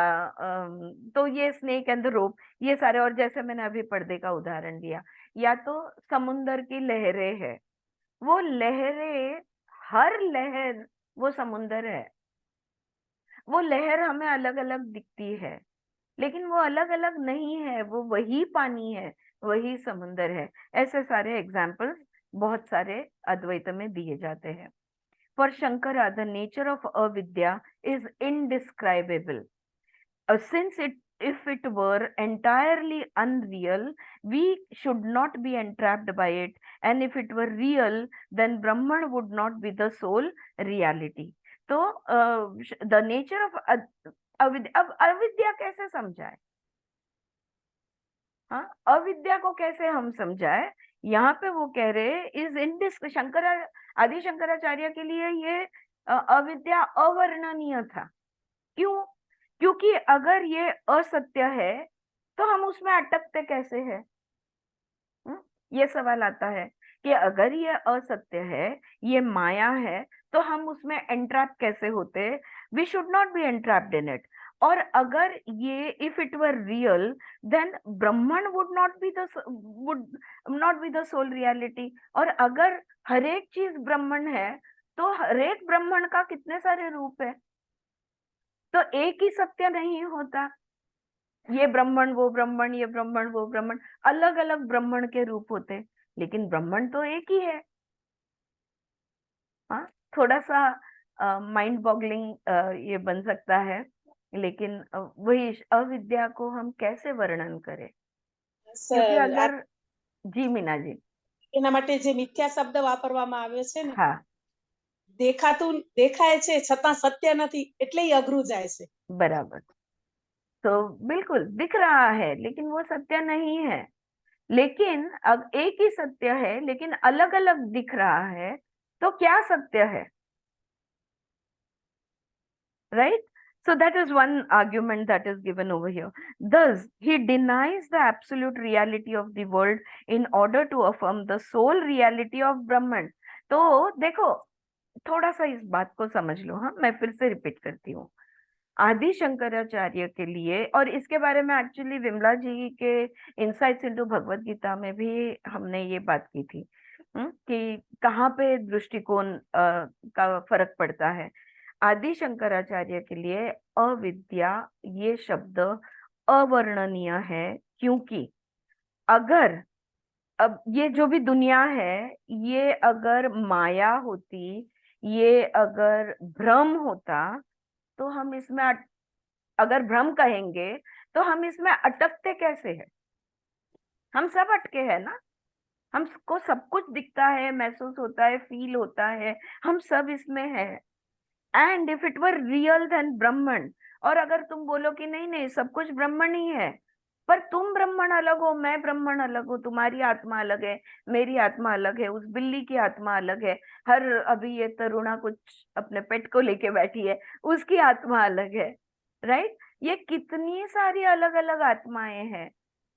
Speaker 1: तो ये स्नेक एंड द रोप, ये सारे, और जैसे मैंने अभी पर्दे का उदाहरण दिया, या तो समुंदर की लहरें है, वो लहरें, हर लहर वो समुंदर है, वो लहर हमें अलग अलग दिखती है, लेकिन वो अलग अलग नहीं है, वो वही पानी है, वही समुंदर है। ऐसे सारे एग्जाम्पल्स बहुत सारे अद्वैत में दिए जाते हैं। For Shankara the nature of avidya is indescribable. Since if it were entirely unreal, we should not be entrapped by it, and if it were real, then Brahman would not be the sole reality. तो the nature of अविद्या, अब अविद्या कैसे समझाए, हाँ, अविद्या को कैसे हम समझाए? यहाँ पे वो कह रहे इज आदि शंकराचार्य के लिए ये अविद्या अवर्णनीय था। क्यों? क्योंकि अगर ये असत्य है तो हम उसमें अटकते कैसे हैं? ये सवाल आता है कि अगर ये असत्य है, ये माया है, तो हम उसमें एंट्रैप कैसे होते? We should not be entrapped in it. और अगर ये if it were real, then Brahman would not be the sole reality. और अगर हर एक चीज ब्रह्मन है, तो हर एक ब्रह्मन का कितने सारे रूप है, तो एक ही सत्य नहीं होता। ये ब्रह्मण, वो ब्रह्मण, ये ब्रह्मण, वो ब्रह्मण, अलग अलग ब्रह्मण के रूप होते, लेकिन ब्रह्मण तो एक ही है। हाँ, थोड़ा सा माइंड बॉगलिंग ये बन सकता है, लेकिन वही अविद्या को हम कैसे वर्णन करें? क्योंकि अगर जी मीना जी,
Speaker 2: એના માટે જે મિથ્યા શબ્દ વાપરવામાં આવ્યો છે ને,
Speaker 1: हाँ,
Speaker 2: દેખાય છે છતાં સત્ય નથી, એટલે ઈ અઘરું જાય છે।
Speaker 1: बराबर। तो बिल्कुल दिख रहा है, लेकिन वो सत्य नहीं है। लेकिन अब एक ही सत्य है, लेकिन अलग अलग दिख रहा है, तो क्या सत्य है? Right? So that is one argument that is given over here. Thus, he denies the absolute reality of the world in order to affirm the sole reality of Brahman. तो देखो, थोड़ा सा इस बात को समझ लो, हाँ, मैं फिर से रिपीट करती हूँ। आदि शंकराचार्य के लिए, और इसके बारे में एक्चुअली विमला जी के इनसाइट्स इनटू भगवत गीता में भी हमने ये बात की थी, कि कहाँ पे दृष्टिकोण का फर्क पड़ता है। आदि शंकराचार्य के लिए अविद्या ये शब्द अवर्णनीय है, क्योंकि अगर अब ये जो भी दुनिया है, ये अगर माया होती, ये अगर भ्रम होता, तो हम इसमें अगर भ्रम कहेंगे तो हम इसमें अटकते कैसे हैं? हम सब अटके हैं ना, हमको सब कुछ दिखता है, महसूस होता है, फील होता है, हम सब इसमें है। And if it were real then Brahman, और अगर तुम बोलो कि नहीं नहीं सब कुछ ब्रह्मन ही है, पर तुम ब्रह्मण अलग हो, मैं ब्रह्मण अलग हूँ, तुम्हारी आत्मा अलग है, मेरी आत्मा अलग है, उस बिल्ली की आत्मा अलग है, हर अभी ये तरुणा कुछ अपने पेट को लेके बैठी है, उसकी आत्मा अलग है, राइट? ये कितनी सारी अलग अलग आत्माएं हैं,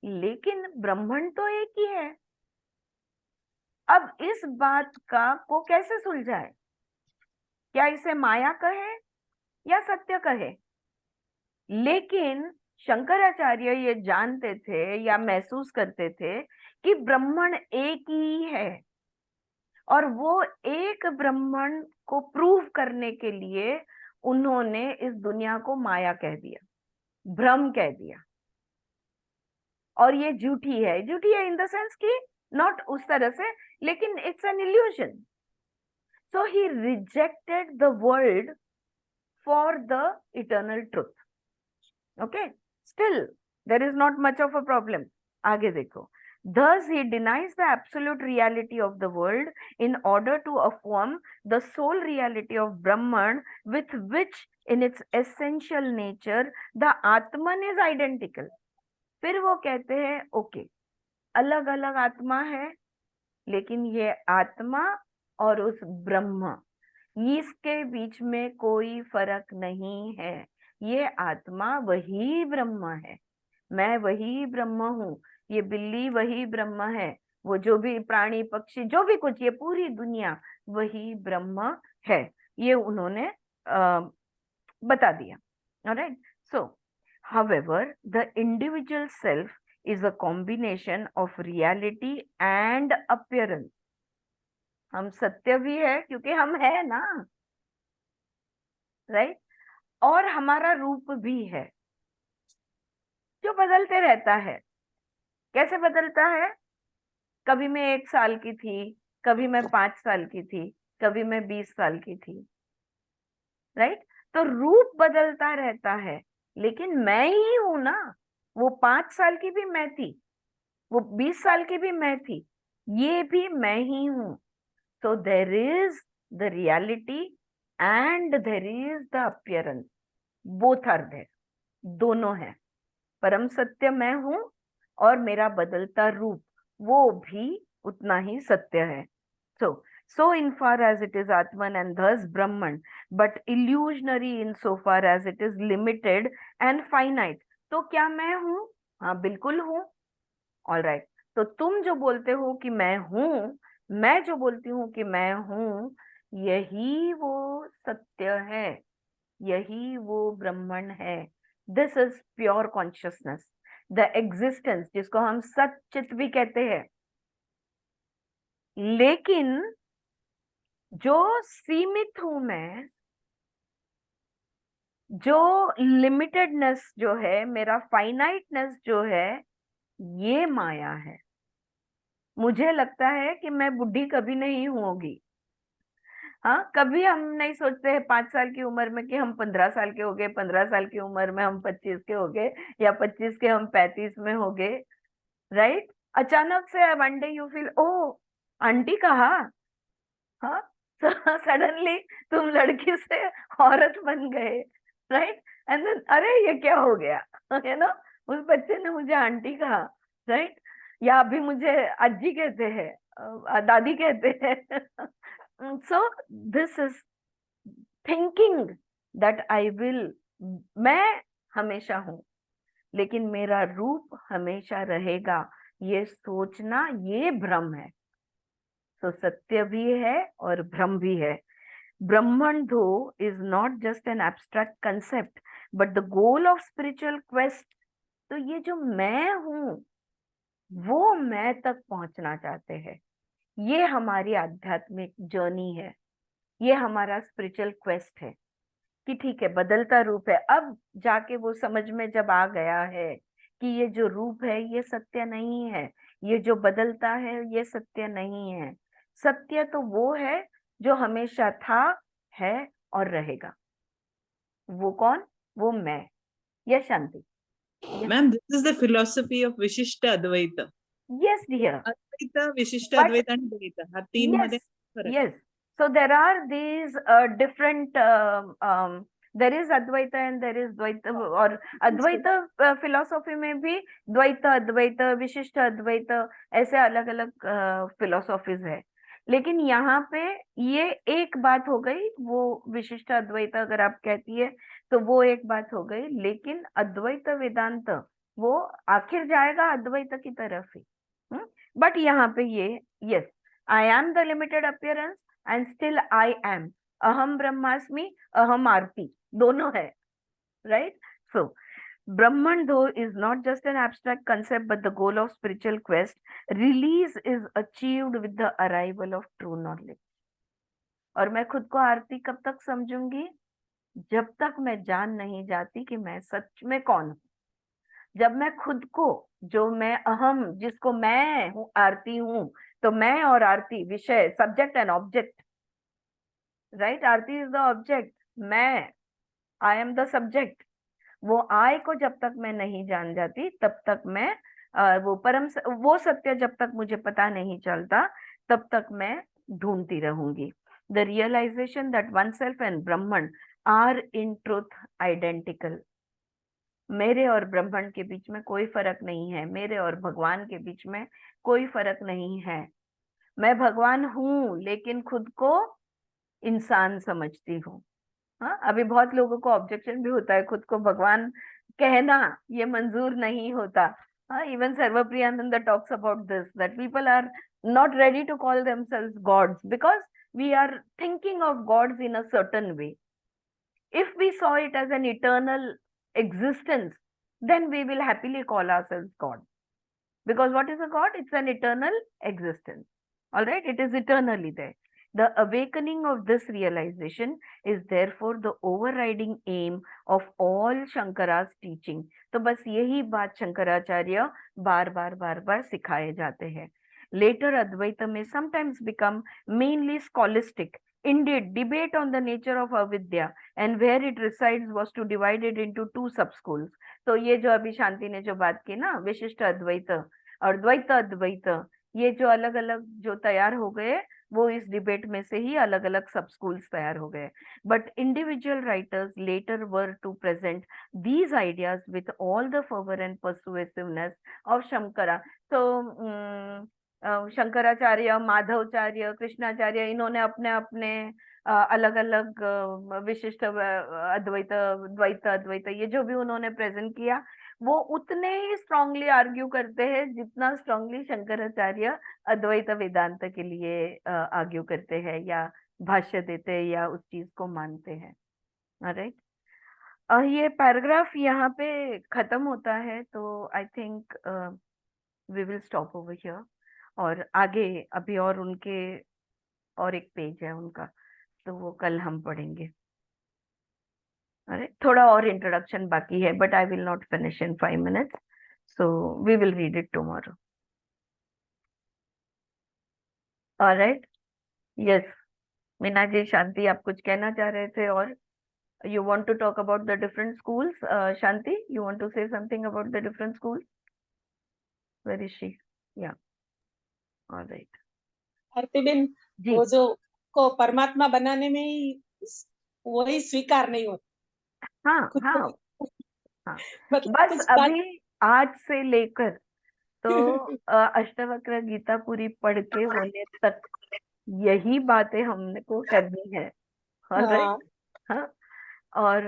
Speaker 1: लेकिन ब्रह्मण तो एक ही है। अब इस बात का को कैसे सुलझाए? क्या इसे माया कहे या सत्य कहे? लेकिन शंकराचार्य ये जानते थे या महसूस करते थे कि ब्रह्मण एक ही है, और वो एक ब्रह्मण को प्रूव करने के लिए उन्होंने इस दुनिया को माया कह दिया, भ्रम कह दिया। और ये झूठी है इन द सेंस कि नॉट उस तरह से, लेकिन it's an illusion. So he rejected the world for the eternal truth. Okay, still there is not much of a problem. आगे देखो. Thus he denies the absolute reality of the world in order to affirm the sole reality of Brahman, with which in its essential nature the Atman is identical. फिर वो कहते हैं okay, अलग अलग आत्मा है, लेकिन ये आत्मा और उस ब्रह्म, इसके बीच में कोई फर्क नहीं है. ये आत्मा वही ब्रह्म है, मैं वही ब्रह्म हूँ, ये बिल्ली वही ब्रह्म है, वो जो भी प्राणी पक्षी जो भी कुछ, ये पूरी दुनिया वही ब्रह्म है. ये उन्होंने बता दिया. Alright. So however, the individual self is a combination of reality and appearance. हम सत्य भी है क्योंकि हम है ना, राइट. और हमारा रूप भी है जो बदलते रहता है. कैसे बदलता है? कभी मैं 1 साल की थी, कभी मैं 5 साल की थी, कभी मैं 20 साल की थी, राइट. तो रूप बदलता रहता है, लेकिन मैं ही हूं ना. वो 5 साल की भी मैं थी, वो 20 साल की भी मैं थी, ये भी मैं ही हूं. So there is the reality and there is the appearance. Both are there. दोनों है. परम सत्य मैं हूं और मेरा बदलता रूप वो भी उतना ही सत्य है. So insofar as it is Atman and thus Brahman, but illusionary insofar as it is limited and finite. तो क्या मैं हूं? हाँ, बिल्कुल हूं. All right. तो तुम जो बोलते हो कि मैं हूं, मैं जो बोलती हूँ कि मैं हूं, यही वो सत्य है, यही वो ब्रह्मन है. This is pure consciousness, the existence, जिसको हम सच्चित भी कहते हैं. लेकिन जो सीमित हूं मैं, जो लिमिटेडनेस जो है, मेरा फाइनाइटनेस जो है, ये माया है. मुझे लगता है कि मैं बुढ़ी कभी नहीं होगी. हाँ, कभी हम नहीं सोचते हैं 5 साल की उम्र में कि हम 15 साल के हो गए, 15 साल की उम्र में हम 25 के हो गए, या 25 के हम 35 में हो गए, राइट. अचानक से one day you feel, oh aunty कहा. हाँ, सडनली तुम लड़की से औरत बन गए, राइट. एंड देन अरे ये क्या हो गया, यू नो, उस बच्चे ने मुझे आंटी कहा, राइट. या अभी मुझे अज्जी कहते हैं, दादी कहते हैं. So this is thinking that I will, मैं हमेशा हूं लेकिन मेरा रूप हमेशा रहेगा, ये सोचना, ये भ्रम है. तो सत्य भी है और भ्रम भी है. Brahman though is not just an abstract concept but the goal of spiritual quest. तो ये जो मैं हूं वो मैं तक पहुंचना चाहते हैं. ये हमारी आध्यात्मिक जर्नी है, ये हमारा स्पिरिचुअल क्वेस्ट है कि ठीक है, बदलता रूप है. अब जाके वो समझ में जब आ गया है कि ये जो रूप है ये सत्य नहीं है, ये जो बदलता है ये सत्य नहीं है. सत्य तो वो है जो हमेशा था, है और रहेगा. वो कौन? वो मैं. या शांति.
Speaker 3: Ma'am, this is the philosophy of Vishishta Advaita.
Speaker 1: Yes dear.
Speaker 3: Advaita, Vishishta
Speaker 1: But
Speaker 3: Advaita and Dvaita. हा तीन मध्ये फरक.
Speaker 1: yes. So there are these different there is Advaita and there is Dvaita, और Advaita philosophy में भी द्वैता, अद्वैता, विशिष्ट अद्वैता, ऐसे अलग अलग philosophies है. लेकिन यहाँ पे ये एक बात हो गई, वो विशिष्ट अद्वैत अगर आप कहती है तो वो एक बात हो गई. लेकिन अद्वैत वेदांत वो आखिर जाएगा अद्वैत की तरफ ही. बट यहाँ पे ये, yes, I am the limited appearance and still I am. अहम ब्रह्मास्मि, अहम आरती, दोनों है, right. So Brahman though is not just an abstract concept but the goal of spiritual quest, release is achieved with the arrival of true knowledge. और मैं खुद को आरती कब तक समझूंगी? जब तक मैं जान नहीं जाती कि मैं सच में कौन हूँ, जब मैं खुद को, जो मैं अहम, जिसको मैं हूँ, आरती हूँ, तो मैं और आरती विषय, subject and object, right? Aarti is the object, मैं, आई एम द सब्जेक्ट। वो आय को जब तक मैं नहीं जान जाती, तब तक मैं वो वो सत्य जब तक मुझे पता नहीं चलता, तब तक मैं ढूंढती रहूंगी। The realization that one self and Brahman are in truth identical. मेरे और ब्रह्मन के बीच में कोई फर्क नहीं है, मेरे और भगवान के बीच में कोई फर्क नहीं है। मैं भगवान हूं, लेकिन खुद को इंसान समझती हूँ। हाँ, अभी बहुत लोगों को ऑब्जेक्शन भी होता है, खुद को भगवान कहना ये मंजूर नहीं होता। हाँ, even Sarvapriyananda talks about this, that people are not ready to call themselves gods because we are thinking of gods in a certain way. If we saw it as an eternal existence, then we will happily call ourselves God. Because what is a God? It's an eternal existence. All right, it is eternally there. The awakening of this realization is therefore the overriding aim of all Shankara's teaching. तो बस यही बात शंकराचार्य बार बार सिखाए जाते हैं. Later Advaita may sometimes become mainly scholastic. Indeed, debate on the nature of avidya and where it resides was to divide it into two sub-schools. तो ये जो अभी शांति ने जो बात की ना, विशिष्ट अद्वैत और द्वैत अद्वैत, ये जो अलग अलग जो तैयार हो गए, वो इस डिबेट में से ही अलग अलग सब स्कूल्स तैयार हो गए. But individual writers later were to present these ideas with all the fervour and persuasiveness of Shankara. तो शंकराचार्य, माधवचार्य, कृष्णाचार्य, इन्होंने अपने अपने अलग अलग विशिष्ट अद्वैत, द्वैत अद्वैत, ये जो भी उन्होंने प्रेजेंट किया, वो उतने ही स्ट्रांगली आर्ग्यू करते हैं जितना स्ट्रांगली शंकराचार्य अद्वैत वेदांत के लिए आर्ग्यू करते हैं या भाष्य देते हैं या उस चीज को मानते हैं. राइट, ये पैराग्राफ यहाँ पे खत्म होता है, तो I think we will stop over here. और आगे अभी और उनके और एक पेज है उनका, तो वो कल हम पढ़ेंगे. अरे थोड़ा और इंट्रोडक्शन बाकी है, but I will not finish in 5 minutes, so we will read it tomorrow. All right, yes, Meena ji, Shanti, आप कुछ कहना चाह रहे थे? और you want to talk about the different schools? Shanti, you want to say something about the different schools? Where is she? Yeah, all right.
Speaker 2: आरतीबेन,
Speaker 1: जी,
Speaker 2: वो जो को परमात्मा बनाने में ही वही स्वीकार नहीं होता
Speaker 1: हाँ
Speaker 2: खुद को.
Speaker 1: हाँ हाँ,
Speaker 2: मतलब
Speaker 1: बस
Speaker 2: कुछ बात.
Speaker 1: अभी आज से लेकर तो अष्टवक्र गीता पूरी पढ़ के होने तक यही बातें हमने को करनी है. All right.
Speaker 2: हाँ,
Speaker 1: हाँ, और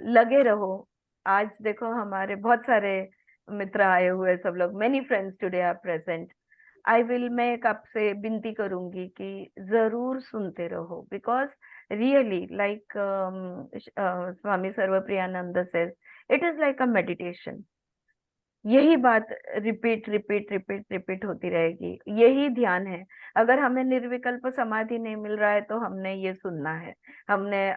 Speaker 1: लगे रहो. आज देखो हमारे बहुत सारे मित्र आए हुए, सब लोग, many friends today are present. मैं एक आपसे विनती करूंगी कि जरूर सुनते रहो, because really like Swami Sarvapriyananda says, it is like a meditation. यही बात रिपीट रिपीट रिपीट रिपीट होती रहेगी, यही ध्यान है. अगर हमें निर्विकल्प समाधि नहीं मिल रहा है तो हमने ये सुनना है, हमने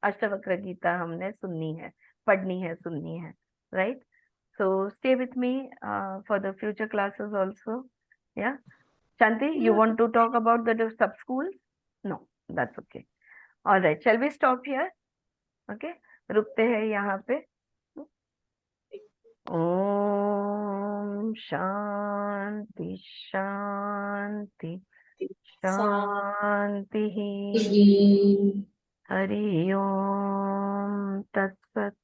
Speaker 1: अष्टवक्र गीता हमने सुननी है, पढ़नी है, सुननी है. Right, so stay with me for the future classes also. या Shanti, you want to talk about the sub schools? No, that's okay. All right, shall we stop here? Okay, रुकते हैं यहाँ पे. ओम शांति शांति शांति. हरि ओम तत्सत.